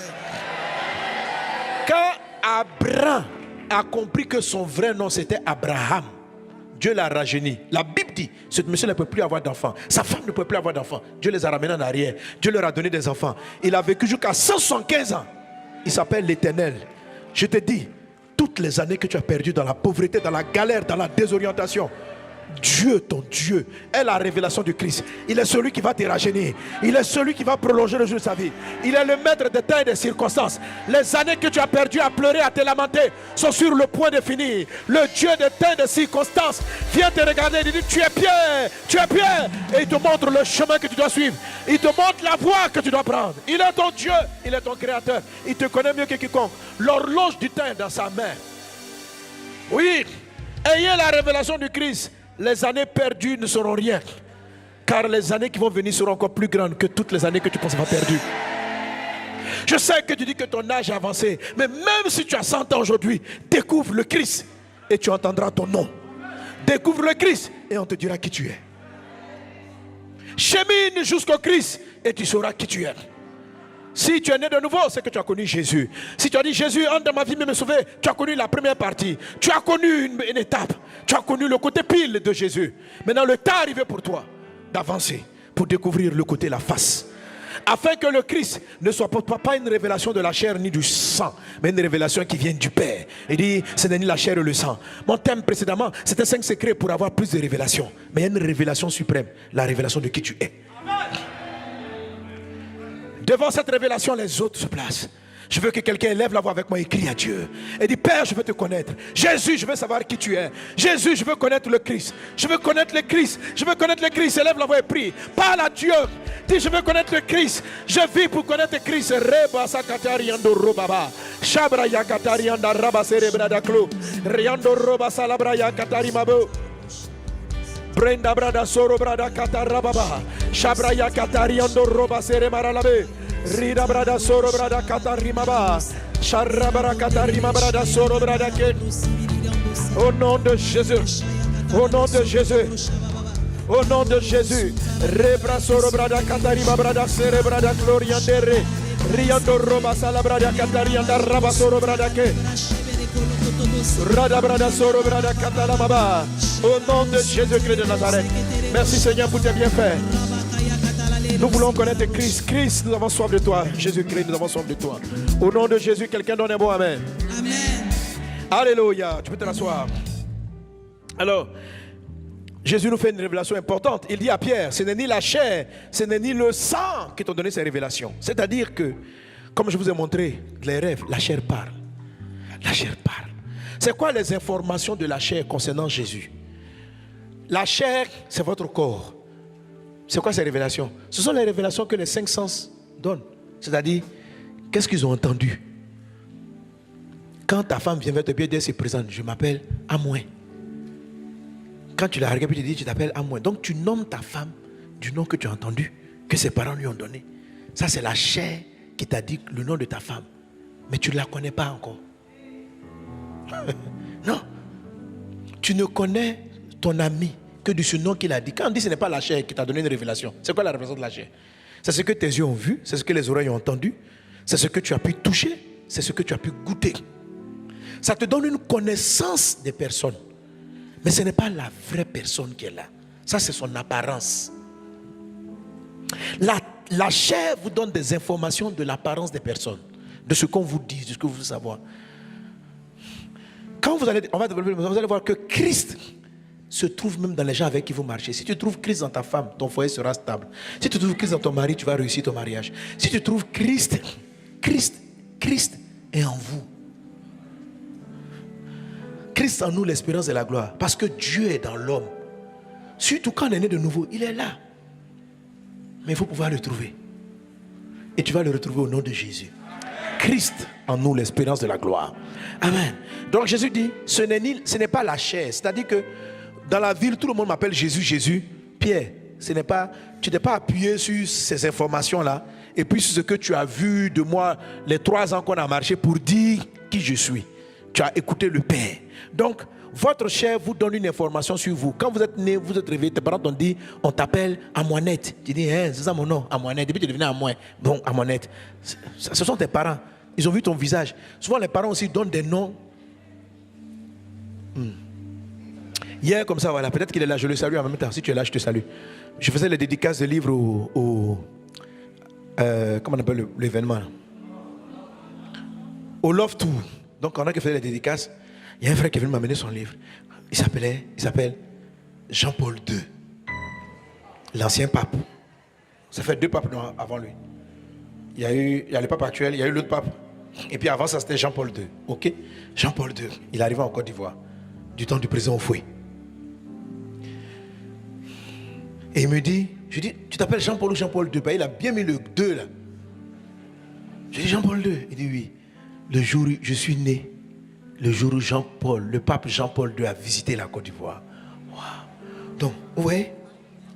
Quand Abraham a compris que son vrai nom c'était Abraham, Dieu l'a rajeuni. La Bible dit, ce monsieur ne peut plus avoir d'enfants. Sa femme ne peut plus avoir d'enfants. Dieu les a ramenés en arrière. Dieu leur a donné des enfants. Il a vécu jusqu'à 175 ans. Il s'appelle l'Éternel. Je te dis, toutes les années que tu as perdues dans la pauvreté, dans la galère, dans la désorientation, Dieu, ton Dieu, est la révélation du Christ. Il est celui qui va te rajeunir. Il est celui qui va prolonger le jour de sa vie. Il est le maître des temps et des circonstances. Les années que tu as perdues à pleurer, à te lamenter, sont sur le point de finir. Le Dieu des temps et des circonstances vient te regarder et dit, tu es Pierre, tu es Pierre. Et il te montre le chemin que tu dois suivre. Il te montre la voie que tu dois prendre. Il est ton Dieu, il est ton créateur. Il te connaît mieux que quiconque. L'horloge du temps est dans sa main. Oui, ayez la révélation du Christ. Les années perdues ne seront rien. Car les années qui vont venir seront encore plus grandes que toutes les années que tu penses avoir perdues. Je sais que tu dis que ton âge est avancé. Mais même si tu as 100 ans aujourd'hui, découvre le Christ et tu entendras ton nom. Découvre le Christ et on te dira qui tu es. Chemine jusqu'au Christ et tu sauras qui tu es. Si tu es né de nouveau, c'est que tu as connu Jésus. Si tu as dit Jésus, entre dans ma vie, me sauver, tu as connu la première partie. Tu as connu une étape. Tu as connu le côté pile de Jésus. Maintenant, le temps est arrivé pour toi d'avancer, pour découvrir le côté, la face. Afin que le Christ ne soit pas une révélation de la chair ni du sang, mais une révélation qui vient du Père. Il dit, ce n'est ni la chair et le sang. Mon thème précédemment, c'était 5 secrets pour avoir plus de révélations. Mais il y a une révélation suprême, la révélation de qui tu es. Devant cette révélation, les autres se placent. Je veux que quelqu'un lève la voix avec moi et crie à Dieu. Et dit, Père, je veux te connaître. Jésus, je veux savoir qui tu es. Jésus, je veux connaître le Christ. Je veux connaître le Christ. Je veux connaître le Christ. Élève la voix et prie. Parle à Dieu. Dis, je veux connaître le Christ. Je vis pour connaître le Christ. Reba sakatari ando robaba. Shabra yakatari anda raba cerebra da clou. Riando roba salabra yakatari mabo. Brenda brada soro brada katarababa. Shabra yakatari ando roba cerebra labe. Rida brada soro brada katarimaba. Sharabara katarima brada soro brada ke. Au nom de Jésus. Au nom de Jésus. Au nom de Jésus. Rebra soro brada katarima brada sere brada gloriandere. Riando roba sala brada katarianda raba soro brada ke. Rada brada soro brada katalamaba. Au nom de Jésus-Christ de Nazareth. Merci Seigneur pour tes bienfaits. Nous voulons connaître Christ. Christ, nous avons soif de toi. Jésus-Christ, nous avons soif de toi. Au nom de Jésus, quelqu'un donne un bon amen. Amen. Alléluia. Tu peux te rasseoir. Alors, Jésus nous fait une révélation importante. Il dit à Pierre, ce n'est ni la chair, ce n'est ni le sang qui t'ont donné ces révélations. C'est-à-dire que, comme je vous ai montré les rêves, la chair parle. La chair parle. C'est quoi les informations de la chair concernant Jésus? La chair, c'est votre corps. C'est quoi ces révélations? Ce sont les révélations que les 5 sens donnent. C'est-à-dire, qu'est-ce qu'ils ont entendu? Quand ta femme vient vers te dire, elle se présente, je m'appelle Amouin. Quand tu la regardes, tu te dis, tu t'appelles Amouin. Donc tu nommes ta femme du nom que tu as entendu, que ses parents lui ont donné. Ça, c'est la chair qui t'a dit le nom de ta femme. Mais tu ne la connais pas encore. Non. Tu ne connais ton ami que de ce nom qu'il a dit. Quand on dit que ce n'est pas la chair qui t'a donné une révélation, c'est quoi la révélation de la chair? C'est ce que tes yeux ont vu, c'est ce que les oreilles ont entendu, c'est ce que tu as pu toucher, c'est ce que tu as pu goûter. Ça te donne une connaissance des personnes. Mais ce n'est pas la vraie personne qui est là. Ça, c'est son apparence. La chair vous donne des informations de l'apparence des personnes, de ce qu'on vous dit, de ce que vous voulez savoir. Quand vous allez voir que Christ se trouve même dans les gens avec qui vous marchez. Si tu trouves Christ dans ta femme, ton foyer sera stable. Si tu trouves Christ dans ton mari, tu vas réussir ton mariage. Si tu trouves Christ est en vous. Christ en nous, l'espérance et la gloire. Parce que Dieu est dans l'homme. Surtout quand on est né de nouveau, il est là. Mais il faut pouvoir le trouver. Et tu vas le retrouver au nom de Jésus. Christ en nous, l'espérance de la gloire. Amen. Donc Jésus dit, ce n'est pas la chair. C'est-à-dire que dans la ville, tout le monde m'appelle Jésus, Jésus. Pierre, tu n'es pas appuyé sur ces informations-là. Et puis sur ce que tu as vu de moi les 3 ans qu'on a marché pour dire qui je suis. Tu as écouté le Père. Donc, votre chair vous donne une information sur vous. Quand vous êtes né, vous êtes réveillé, tes parents t'ont dit, on t'appelle Amouanette. Tu dis, c'est ça mon nom, Amouanette. Depuis que tu es devenu Amouin. Bon, Amouanette. Ce sont tes parents. Ils ont vu ton visage. Souvent, les parents aussi donnent des noms. Hier, comme ça, voilà, peut-être qu'il est là, je le salue en même temps. Si tu es là, je te salue. Je faisais les dédicaces de livres comment on appelle l'événement? Au Love Tour. Donc, quand on a fait les dédicaces, il y a un frère qui est venu m'amener son livre. Il s'appelle Jean-Paul II. L'ancien pape. Ça fait 2 papes avant lui. Il y a le pape actuel, il y a eu l'autre pape. Et puis avant ça, c'était Jean-Paul II. Ok? Jean-Paul II. Il arrivait en Côte d'Ivoire. Du temps du président Oufoué. Et il me dit, je dis, tu t'appelles Jean-Paul ou Jean-Paul II? Il a bien mis le 2 là. Je dis Jean-Paul II. Il dit oui. Le jour où je suis né, le jour où le pape Jean-Paul II a visité la Côte d'Ivoire. Wow. Donc, vous voyez,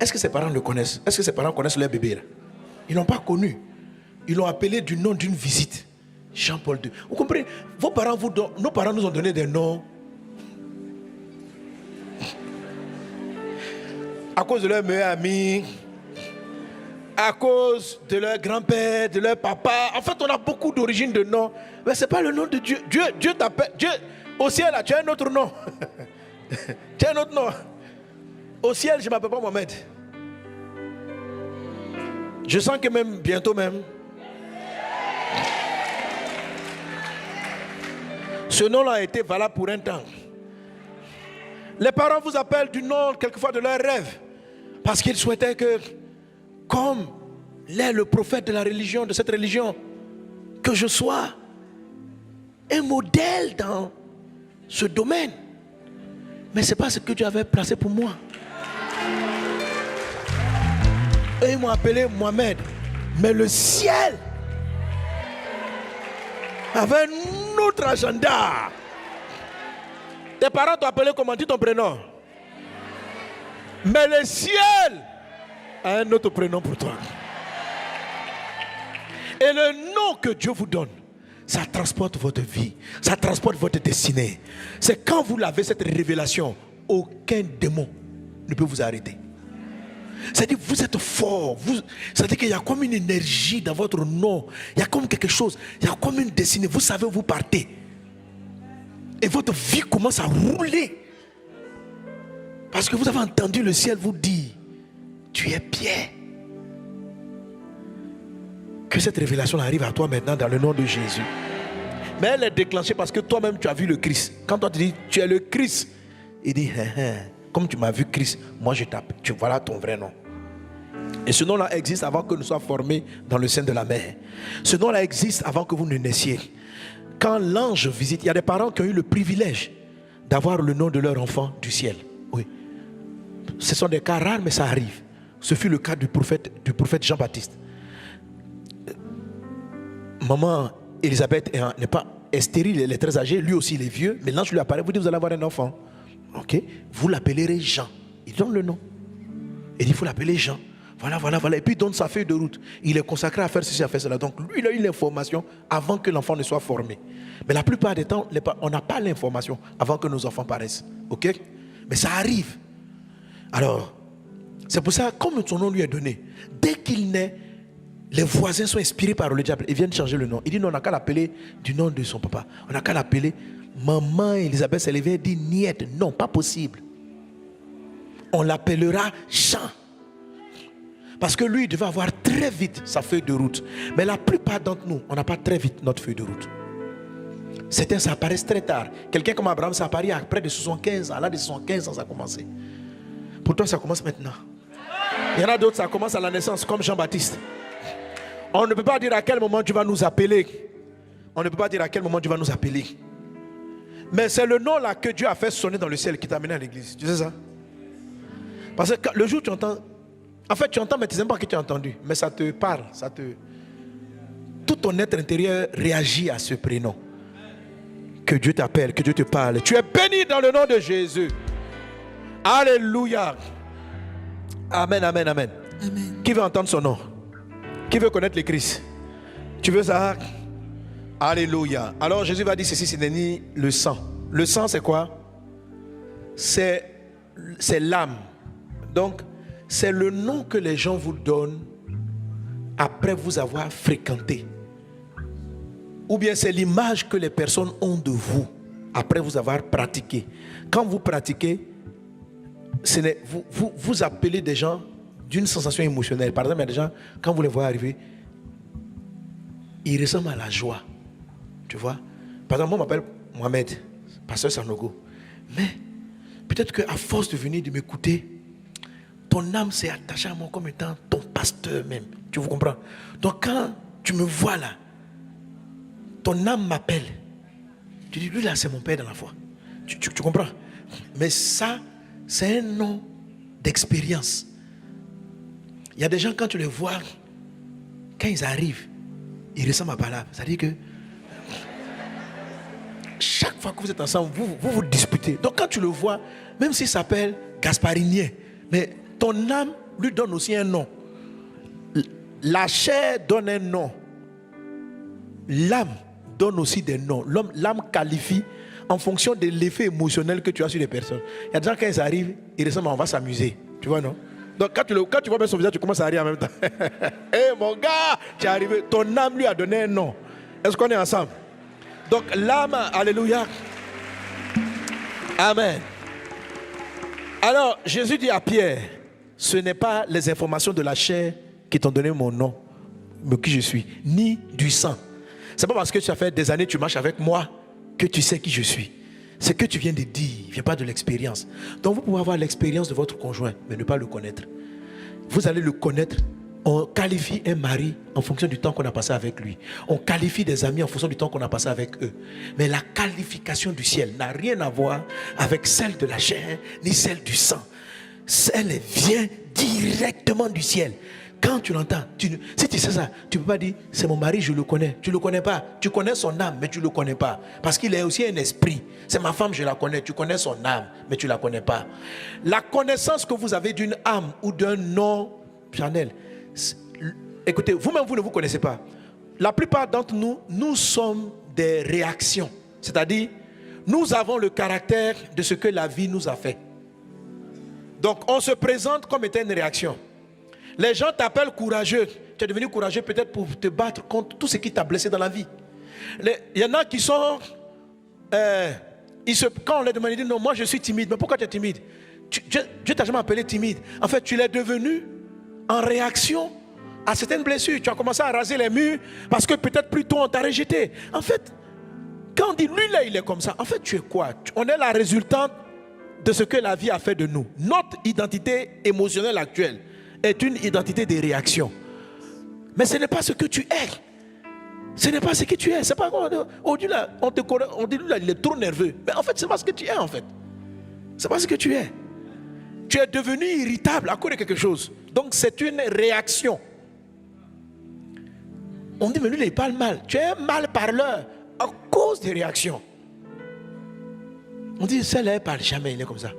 est-ce que ses parents le connaissent? Est-ce que ses parents connaissent leur bébé là? Ils ne l'ont pas connu. Ils l'ont appelé du nom d'une visite. Jean-Paul II. Vous comprenez? Nos parents nous ont donné des noms à cause de leur meilleur ami, à cause de leur grand-père, de leur papa. En fait, on a beaucoup d'origines de noms. Mais ce n'est pas le nom de Dieu. Dieu t'appelle. Dieu, au ciel, là, tu as un autre nom. Tu as un autre nom. Au ciel, je ne m'appelle pas Mohamed. Je sens que même, bientôt même, ce nom-là a été valable pour un temps. Les parents vous appellent du nom, quelquefois, de leur rêve. Parce qu'ils souhaitaient que, comme l'est le prophète de la religion, de cette religion, que je sois un modèle dans ce domaine. Mais ce n'est pas ce que Dieu avait placé pour moi. Eux, ils m'ont appelé Mohamed. Mais le ciel avait un autre agenda. Tes parents t'ont appelé comment? Dis ton prénom. Mais le ciel a un autre prénom pour toi. Et le nom que Dieu vous donne, ça transporte votre vie, ça transporte votre destinée. C'est quand vous avez cette révélation, aucun démon ne peut vous arrêter. C'est-à-dire que vous êtes fort. C'est-à-dire qu'il y a comme une énergie dans votre nom. Il y a comme quelque chose, il y a comme une destinée. Vous savez où vous partez. Et votre vie commence à rouler. Parce que vous avez entendu le ciel vous dire, tu es Pierre. Que cette révélation arrive à toi maintenant dans le nom de Jésus. Mais elle est déclenchée parce que toi-même tu as vu le Christ. Quand toi tu dis, tu es le Christ, il dit, comme tu m'as vu Christ, moi je t'appelle, voilà ton vrai nom. Et ce nom-là existe avant que nous soyons formés dans le sein de la mère. Ce nom-là existe avant que vous ne naissiez. Quand l'ange visite, il y a des parents qui ont eu le privilège d'avoir le nom de leur enfant du ciel. Oui. Ce sont des cas rares, mais ça arrive. Ce fut le cas du prophète Jean-Baptiste. Maman Élisabeth est stérile, elle est très âgée, lui aussi il est vieux. Mais l'ange lui apparaît, vous dites vous allez avoir un enfant. Ok, vous l'appellerez Jean. Il donne le nom. Il dit il faut l'appeler Jean. Voilà. Et puis il donne sa feuille de route. Il est consacré à faire ceci, à faire cela. Donc lui, il a eu l'information avant que l'enfant ne soit formé. Mais la plupart des temps, on n'a pas l'information avant que nos enfants paraissent. Ok? Mais ça arrive. Alors, c'est pour ça, comme son nom lui est donné, dès qu'il naît, les voisins sont inspirés par le diable. Ils viennent changer le nom. Il dit non, on n'a qu'à l'appeler du nom de son papa. On n'a qu'à l'appeler. Maman Elisabeth s'est levée et dit niette. Non, pas possible. On l'appellera Jean. Parce que lui, il devait avoir très vite sa feuille de route. Mais la plupart d'entre nous, on n'a pas très vite notre feuille de route. Certains, ça apparaît très tard. Quelqu'un comme Abraham, ça apparaît à près de 75 ans. À l'âge de 75 ans, ça a commencé. Pour toi, ça commence maintenant. Il y en a d'autres, ça commence à la naissance, comme Jean-Baptiste. On ne peut pas dire à quel moment tu vas nous appeler. On ne peut pas dire à quel moment tu vas nous appeler. Mais c'est le nom là que Dieu a fait sonner dans le ciel qui t'a amené à l'église. Tu sais ça? Parce que le jour où tu entends... En fait, tu entends, mais tu ne sais pas que tu as entendu. Mais ça te parle. Tout ton être intérieur réagit à ce prénom. Que Dieu t'appelle, que Dieu te parle. Tu es béni dans le nom de Jésus. Alléluia. Amen. Amen. Qui veut entendre son nom? Qui veut connaître le Christ? Tu veux ça? Alléluia. Alors Jésus va dire ceci, ce n'est ni le sang. Le sang c'est quoi? C'est l'âme. Donc, c'est le nom que les gens vous donnent après vous avoir fréquenté. Ou bien c'est l'image que les personnes ont de vous après vous avoir pratiqué. Quand vous pratiquez, vous appelez des gens d'une sensation émotionnelle. Par exemple, il y a des gens, quand vous les voyez arriver, ils ressemblent à la joie. Tu vois? Par exemple, moi, je m'appelle Mohamed, pasteur Sanogo. Mais peut-être qu'à force de venir, de m'écouter, ton âme s'est attachée à moi comme étant ton pasteur même. Tu vous comprends? Donc quand tu me vois là, ton âme m'appelle. Tu dis, lui là, c'est mon père dans la foi. Tu comprends? Mais ça, c'est un nom d'expérience. Il y a des gens, quand tu les vois, quand ils arrivent, ils ressemblent à Balaam. C'est-à-dire que chaque fois que vous êtes ensemble, vous disputez. Donc quand tu le vois, même s'il s'appelle Gasparinien, mais ton âme lui donne aussi un nom. La chair donne un nom. L'âme donne aussi des noms. L'âme qualifie en fonction de l'effet émotionnel que tu as sur les personnes. Il y a des gens, quand ils arrivent, ils ressemblent à on va s'amuser. Tu vois, non? Donc quand tu vois bien son visage, tu commences à rire en même temps. Hé mon gars, tu es arrivé. Ton âme lui a donné un nom. Est-ce qu'on est ensemble? Donc l'âme, alléluia. Amen. Alors Jésus dit à Pierre, ce n'est pas les informations de la chair qui t'ont donné mon nom, mais qui je suis, ni du sang. C'est pas parce que ça fait des années que tu marches avec moi que tu sais qui je suis. Ce que tu viens de dire ne vient pas de l'expérience. Donc vous pouvez avoir l'expérience de votre conjoint, mais ne pas le connaître. Vous allez le connaître. On qualifie un mari en fonction du temps qu'on a passé avec lui. On qualifie des amis en fonction du temps qu'on a passé avec eux. Mais la qualification du ciel n'a rien à voir avec celle de la chair, ni celle du sang. Elle vient directement du ciel. Quand tu l'entends, si tu sais ça, tu ne peux pas dire, c'est mon mari, je le connais. Tu ne le connais pas. Tu connais son âme, mais tu ne le connais pas. Parce qu'il est aussi un esprit. C'est ma femme, je la connais. Tu connais son âme, mais tu ne la connais pas. La connaissance que vous avez d'une âme ou d'un nom charnel, écoutez, vous-même, vous ne vous connaissez pas. La plupart d'entre nous, nous sommes des réactions. C'est-à-dire, nous avons le caractère de ce que la vie nous a fait. Donc, on se présente comme étant une réaction. Les gens t'appellent courageux. Tu es devenu courageux peut-être pour te battre contre tout ce qui t'a blessé dans la vie. Il y en a qui sont... quand on les demande, ils disent non, moi je suis timide. Mais pourquoi tu es timide? Dieu t'a jamais appelé timide. En fait, tu l'es devenu en réaction à certaines blessures. Tu as commencé à raser les murs parce que peut-être plus tôt on t'a rejeté. En fait, quand on dit lui là il est comme ça, en fait tu es quoi? On est la résultante de ce que la vie a fait de nous. Notre identité émotionnelle actuelle est une identité de réaction. Mais ce n'est pas ce que tu es. Ce n'est pas ce que tu es. C'est pas on dit là, on dit là, il est trop nerveux. Mais en fait, c'est pas ce que tu es en fait. C'est pas ce que tu es. Tu es devenu irritable à cause de quelque chose. Donc c'est une réaction. On dit, mais lui, il parle mal. Tu es un mal parleur à cause des réactions. On dit, celle-là, elle ne parle jamais, il est comme ça.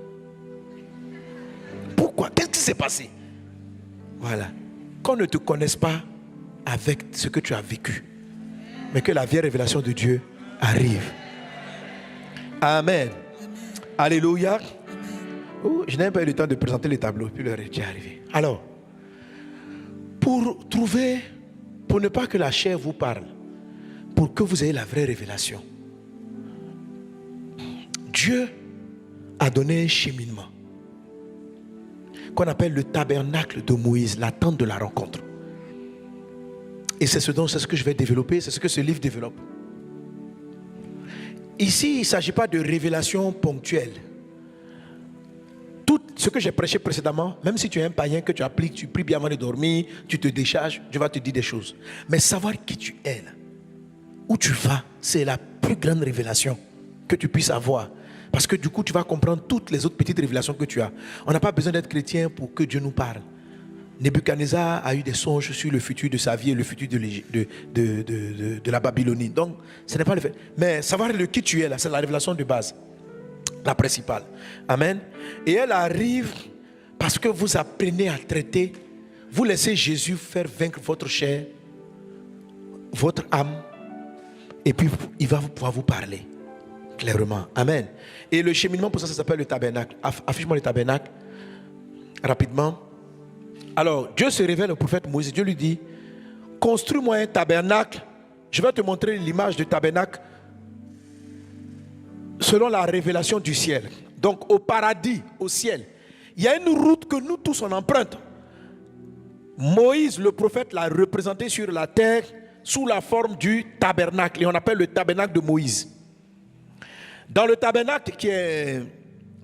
Pourquoi? Qu'est-ce qui s'est passé? Voilà. Qu'on ne te connaisse pas avec ce que tu as vécu, mais que la vieille révélation de Dieu arrive. Amen. Alléluia. Oh, je n'ai pas eu le temps de présenter les tableaux, puis l'heure est déjà arrivée. Alors, pour ne pas que la chair vous parle, pour que vous ayez la vraie révélation, Dieu a donné un cheminement qu'on appelle le tabernacle de Moïse, la tente de la rencontre. Et c'est ce que je vais développer, c'est ce que ce livre développe. Ici, il ne s'agit pas de révélation ponctuelle. Tout ce que j'ai prêché précédemment, même si tu es un païen, que tu appliques, tu pries bien avant de dormir, tu te décharges, Dieu va te dire des choses. Mais savoir qui tu es, là, où tu vas, c'est la plus grande révélation que tu puisses avoir. Parce que du coup, tu vas comprendre toutes les autres petites révélations que tu as. On n'a pas besoin d'être chrétien pour que Dieu nous parle. Nebuchadnezzar a eu des songes sur le futur de sa vie et le futur de la Babylonie. Donc, ce n'est pas le fait. Mais savoir le qui tu es, là, c'est la révélation de base. La principale. Amen. Et elle arrive parce que vous apprenez à traiter. Vous laissez Jésus faire vaincre votre chair, votre âme. Et puis, il va pouvoir vous parler. Clairement. Amen. Et le cheminement, pour ça s'appelle le tabernacle. Affiche-moi le tabernacle. Rapidement. Alors, Dieu se révèle au prophète Moïse. Dieu lui dit, construis-moi un tabernacle. Je vais te montrer l'image du tabernacle selon la révélation du ciel. Donc, au paradis, au ciel, il y a une route que nous tous on emprunte. Moïse, le prophète, l'a représenté sur la terre sous la forme du tabernacle. Et on appelle le tabernacle de Moïse. Dans le tabernacle, qui est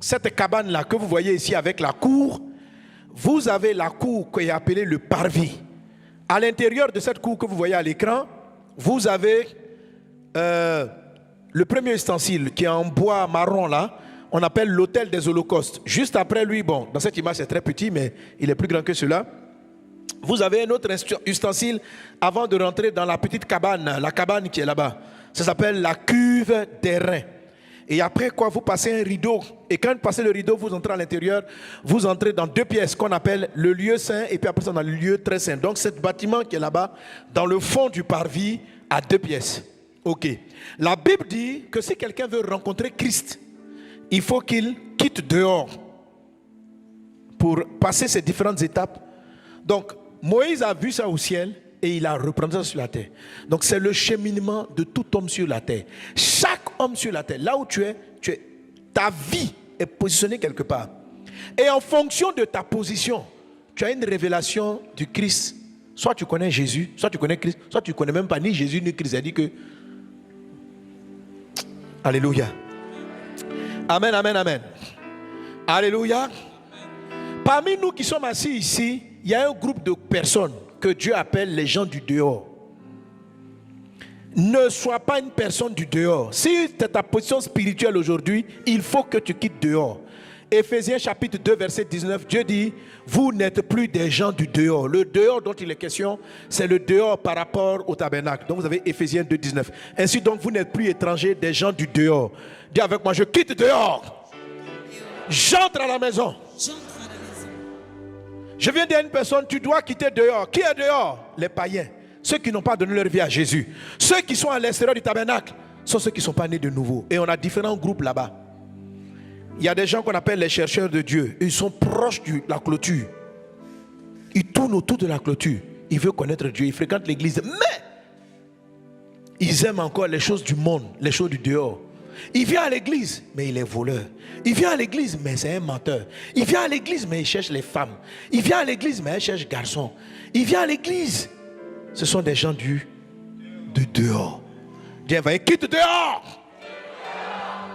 cette cabane-là que vous voyez ici avec la cour, vous avez la cour qui est appelée le parvis. À l'intérieur de cette cour que vous voyez à l'écran, vous avez le premier ustensile qui est en bois marron là, on appelle l'autel des holocaustes. Juste après lui, bon, dans cette image c'est très petit, mais il est plus grand que cela. Vous avez un autre ustensile avant de rentrer dans la petite cabane, la cabane qui est là-bas. Ça s'appelle la cuve des reins. Et après quoi, vous passez un rideau. Et quand vous passez le rideau, vous entrez à l'intérieur. Vous entrez dans deux pièces qu'on appelle le lieu saint. Et puis après ça, dans le lieu très saint. Donc, ce bâtiment qui est là-bas, dans le fond du parvis, a deux pièces. Ok. La Bible dit que si quelqu'un veut rencontrer Christ, il faut qu'il quitte dehors pour passer ces différentes étapes. Donc, Moïse a vu ça au ciel. Et il a représenté ça sur la terre. Donc c'est le cheminement de tout homme sur la terre. Chaque homme sur la terre, là où tu es, ta vie est positionnée quelque part. Et en fonction de ta position, tu as une révélation du Christ. Soit tu connais Jésus, soit tu connais Christ, soit tu ne connais même pas ni Jésus ni Christ. Il dit que... Alléluia. Amen, amen, amen. Alléluia. Parmi nous qui sommes assis ici, il y a un groupe de personnes que Dieu appelle les gens du dehors. Ne sois pas une personne du dehors. Si c'est ta position spirituelle aujourd'hui, il faut que tu quittes dehors. Éphésiens chapitre 2 verset 19, Dieu dit, vous n'êtes plus des gens du dehors. Le dehors dont il est question, c'est le dehors par rapport au tabernacle. Donc vous avez Éphésiens 2, 19. Ainsi donc, vous n'êtes plus étrangers des gens du dehors. Dis avec moi, je quitte dehors. J'entre à la maison. Je viens dire à une personne, tu dois quitter dehors. Qui est dehors? Les païens. Ceux qui n'ont pas donné leur vie à Jésus. Ceux qui sont à l'extérieur du tabernacle sont ceux qui ne sont pas nés de nouveau. Et on a différents groupes là-bas. Il y a des gens qu'on appelle les chercheurs de Dieu. Ils sont proches de la clôture. Ils tournent autour de la clôture. Ils veulent connaître Dieu. Ils fréquentent l'église. Mais ils aiment encore les choses du monde, les choses du dehors. Il vient à l'église, mais il est voleur. Il vient à l'église, mais c'est un menteur. Il vient à l'église, mais il cherche les femmes. Il vient à l'église, mais il cherche garçons. Il vient à l'église. Ce sont des gens de dehors. Dieu va, quitte dehors.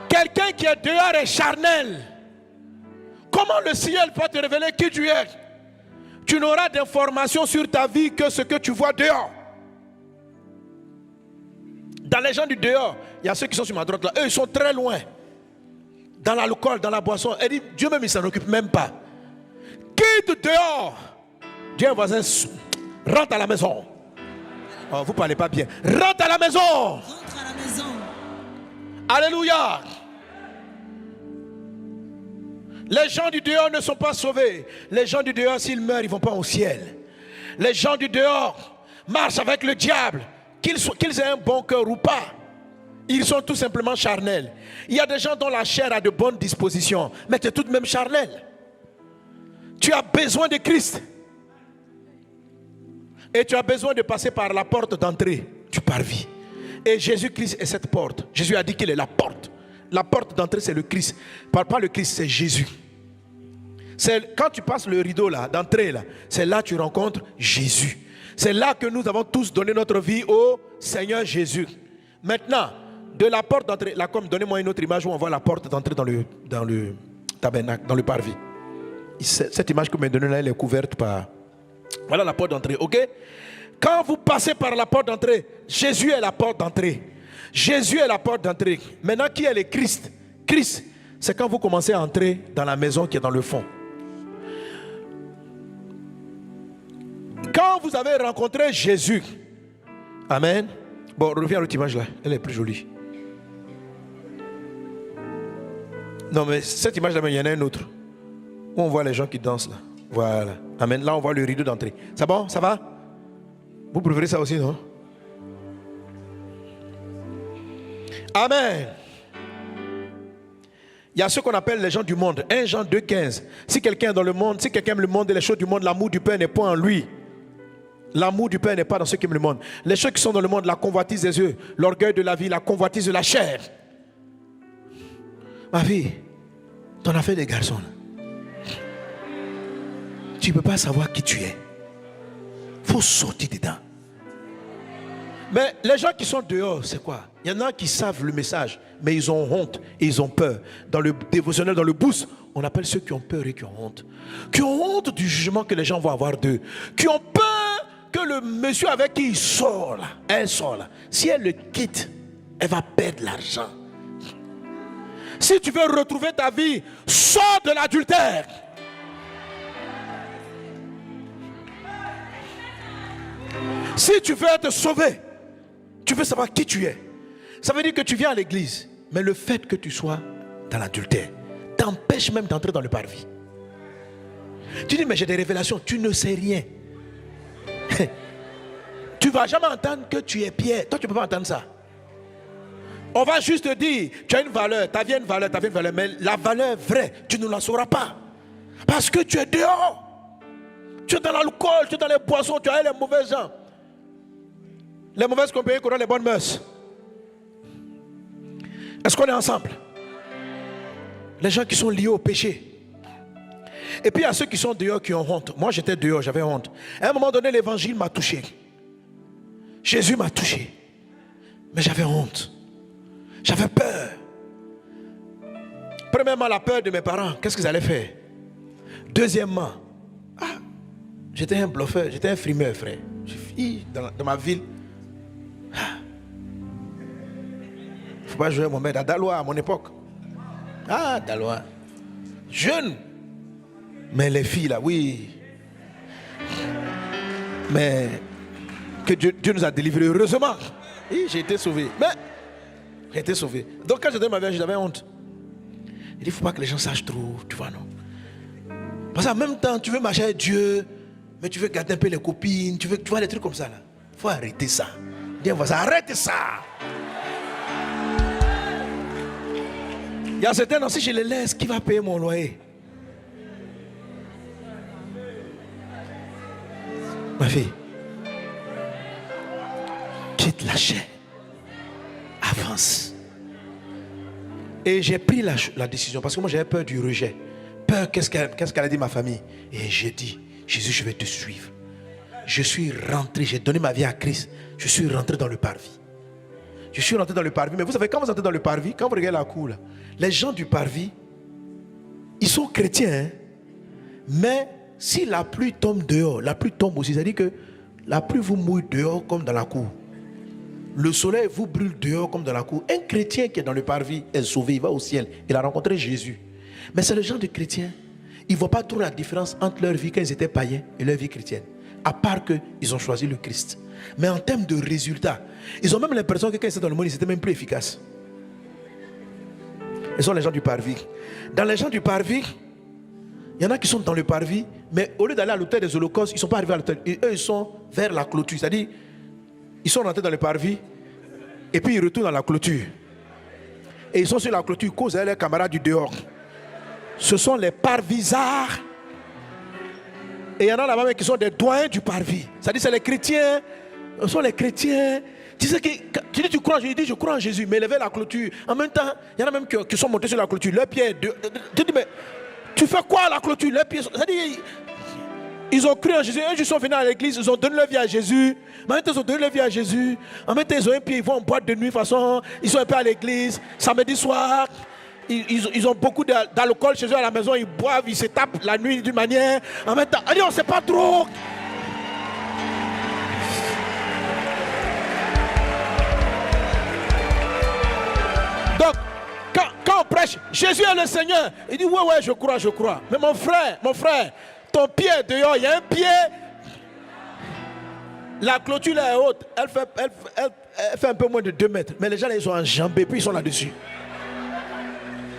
Quelqu'un qui est dehors est charnel. Comment le ciel peut te révéler qui tu es? Tu n'auras d'informations sur ta vie que ce que tu vois dehors. Dans les gens du dehors, il y a ceux qui sont sur ma droite là. Eux, ils sont très loin. Dans l'alcool, dans la boisson. Elle dit, Dieu même, il ne s'en occupe même pas. Quitte dehors. Dis à un voisin, rentre à la maison. Oh, vous ne parlez pas bien. Rentre à la maison. Rentre à la maison. Alléluia. Les gens du dehors ne sont pas sauvés. Les gens du dehors, s'ils meurent, ils ne vont pas au ciel. Les gens du dehors marchent avec le diable. Qu'ils aient un bon cœur ou pas, ils sont tout simplement charnels. Il y a des gens dont la chair a de bonnes dispositions, mais tu es tout de même charnel. Tu as besoin de Christ. Et tu as besoin de passer par la porte d'entrée du parvis. Et Jésus-Christ est cette porte. Jésus a dit qu'il est la porte. La porte d'entrée, c'est le Christ. Pas le Christ, c'est Jésus. C'est quand tu passes le rideau là, d'entrée là, c'est là que tu rencontres Jésus. C'est là que nous avons tous donné notre vie au Seigneur Jésus. Maintenant, de la porte d'entrée, là, comme donnez-moi une autre image où on voit la porte d'entrée dans le tabernacle, dans le parvis. Cette image que vous me donnez là, elle est couverte par... Voilà la porte d'entrée, ok? Quand vous passez par la porte d'entrée, Jésus est la porte d'entrée. Jésus est la porte d'entrée. Maintenant, qui est le Christ? Christ, c'est quand vous commencez à entrer dans la maison qui est dans le fond. Quand vous avez rencontré Jésus, amen. Bon, reviens à l'autre image là, elle est plus jolie. Non, mais cette image là, il y en a une autre. Où on voit les gens qui dansent là. Voilà, amen. Là, on voit le rideau d'entrée. C'est bon, ça va? Vous préférez ça aussi, non? Amen. Il y a ceux qu'on appelle les gens du monde. 1 Jean 2,15. Si quelqu'un est dans le monde, si quelqu'un aime le monde et les choses du monde, l'amour du Père n'est pas en lui. L'amour du Père n'est pas dans ceux qui aiment le monde. Les choses qui sont dans le monde, la convoitise des yeux, l'orgueil de la vie, la convoitise de la chair. Ma fille, ton affaire des garçons, là. Tu ne peux pas savoir qui tu es. Il faut sortir dedans. Mais les gens qui sont dehors, c'est quoi? Il y en a qui savent le message, mais ils ont honte et ils ont peur. Dans le dévotionnel, dans le boost, on appelle ceux qui ont peur et qui ont honte. Qui ont honte du jugement que les gens vont avoir d'eux. Qui ont peur que le monsieur avec qui il sort là, elle sort là, si elle le quitte, elle va perdre l'argent. Si tu veux retrouver ta vie, sors de l'adultère. Si tu veux être sauvé, tu veux savoir qui tu es. Ça veut dire que tu viens à l'église, mais le fait que tu sois dans l'adultère t'empêche même d'entrer dans le parvis. Tu dis, mais j'ai des révélations, tu ne sais rien. Tu ne vas jamais entendre que tu es Pierre. Toi, tu ne peux pas entendre ça. On va juste te dire, tu as une valeur, ta vie a une valeur, ta vie a une valeur, mais la valeur vraie, tu ne la sauras pas. Parce que tu es dehors. Tu es dans l'alcool, tu es dans les boissons, tu as les mauvais gens. Les mauvaises compagnies qu'on a les bonnes mœurs. Est-ce qu'on est ensemble? Les gens qui sont liés au péché. Et puis il y a ceux qui sont dehors qui ont honte. Moi j'étais dehors, j'avais honte. À un moment donné, l'évangile m'a touché. Jésus m'a touché. Mais j'avais honte. J'avais peur. Premièrement, la peur de mes parents. Qu'est-ce qu'ils allaient faire? Deuxièmement, j'étais un bluffeur, j'étais un frimeur, frère. Je vis dans ma ville. Il ne faut pas jouer à mon maître. À Daloa, à mon époque. Daloa. Jeune. Mais les filles là, oui. Mais que Dieu nous a délivrés, heureusement. Oui, j'ai été sauvé. Mais j'ai été sauvé. Donc quand j'étais dans ma vie, j'avais honte. Il ne faut pas que les gens sachent trop, tu vois, non? Parce qu'en même temps, tu veux marcher avec Dieu, mais tu veux garder un peu les copines, tu vois des trucs comme ça là. Il faut arrêter ça. Dis à voisin, arrête ça. Il y a certains, non, si je les laisse, qui va payer mon loyer? Ma fille, quitte la chair, avance. Et j'ai pris la décision parce que moi j'avais peur du rejet. Peur, qu'est-ce qu'elle a dit ma famille? Et j'ai dit, Jésus, je vais te suivre. Je suis rentré, j'ai donné ma vie à Christ. Je suis rentré dans le parvis. Je suis rentré dans le parvis. Mais vous savez, quand vous entrez dans le parvis, quand vous regardez la cour, là, les gens du parvis, ils sont chrétiens, hein? Mais si la pluie tombe dehors, la pluie tombe aussi, c'est-à-dire que la pluie vous mouille dehors comme dans la cour. Le soleil vous brûle dehors comme dans la cour. Un chrétien qui est dans le parvis est sauvé, il va au ciel. Il a rencontré Jésus. Mais c'est le genre de chrétien, ils ne voient pas trop la différence entre leur vie quand ils étaient païens et leur vie chrétienne. À part qu'ils ont choisi le Christ. Mais en termes de résultats, ils ont même l'impression que quand ils étaient dans le monde, ils étaient même plus efficaces. Ils sont les gens du parvis. Dans les gens du parvis, il y en a qui sont dans le parvis, mais au lieu d'aller à l'autel des holocaustes, ils ne sont pas arrivés à l'autel. Et eux, ils sont vers la clôture. C'est-à-dire, ils sont rentrés dans le parvis, et puis ils retournent dans la clôture. Et ils sont sur la clôture, ils causent avec leurs camarades du dehors. Ce sont les parvisards. Et il y en a là-bas qui sont des doyens du parvis. C'est-à-dire, c'est les chrétiens. Ce sont les chrétiens. Tu sais que tu dis tu crois en Jésus, je crois en Jésus, mais lever la clôture. En même temps, il y en a même qui sont montés sur la clôture. Leurs pieds. Tu dis, mais tu fais quoi à la clôture? Leurs pieds. C'est-à-dire, ils ont cru en Jésus. Un jour, ils sont venus à l'église, ils ont donné leur vie à Jésus. Maintenant, ils ont donné leur vie à Jésus. En même temps, ils ont un pied, ils vont en boîte de nuit, de façon. Ils sont un peu à l'église. Samedi soir, ils ont beaucoup d'alcool chez eux à la maison. Ils boivent, ils se tapent la nuit d'une manière. En même temps, allez, on ne sait pas trop. Donc, quand on prêche, Jésus est le Seigneur. Il dit, ouais, je crois. Mais mon frère, ton pied est dehors, il y a un pied. La clôture là est haute, elle fait un peu moins de 2 mètres. Mais les gens là, ils sont enjambés, puis ils sont là-dessus.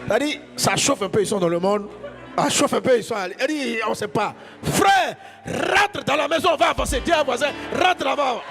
C'est-à-dire, ça chauffe un peu, ils sont dans le monde. Ça chauffe un peu, ils sont allés. Elle dit, on ne sait pas. Frère, rentre dans la maison, on va avancer. Dis à un voisin, rentre là-bas.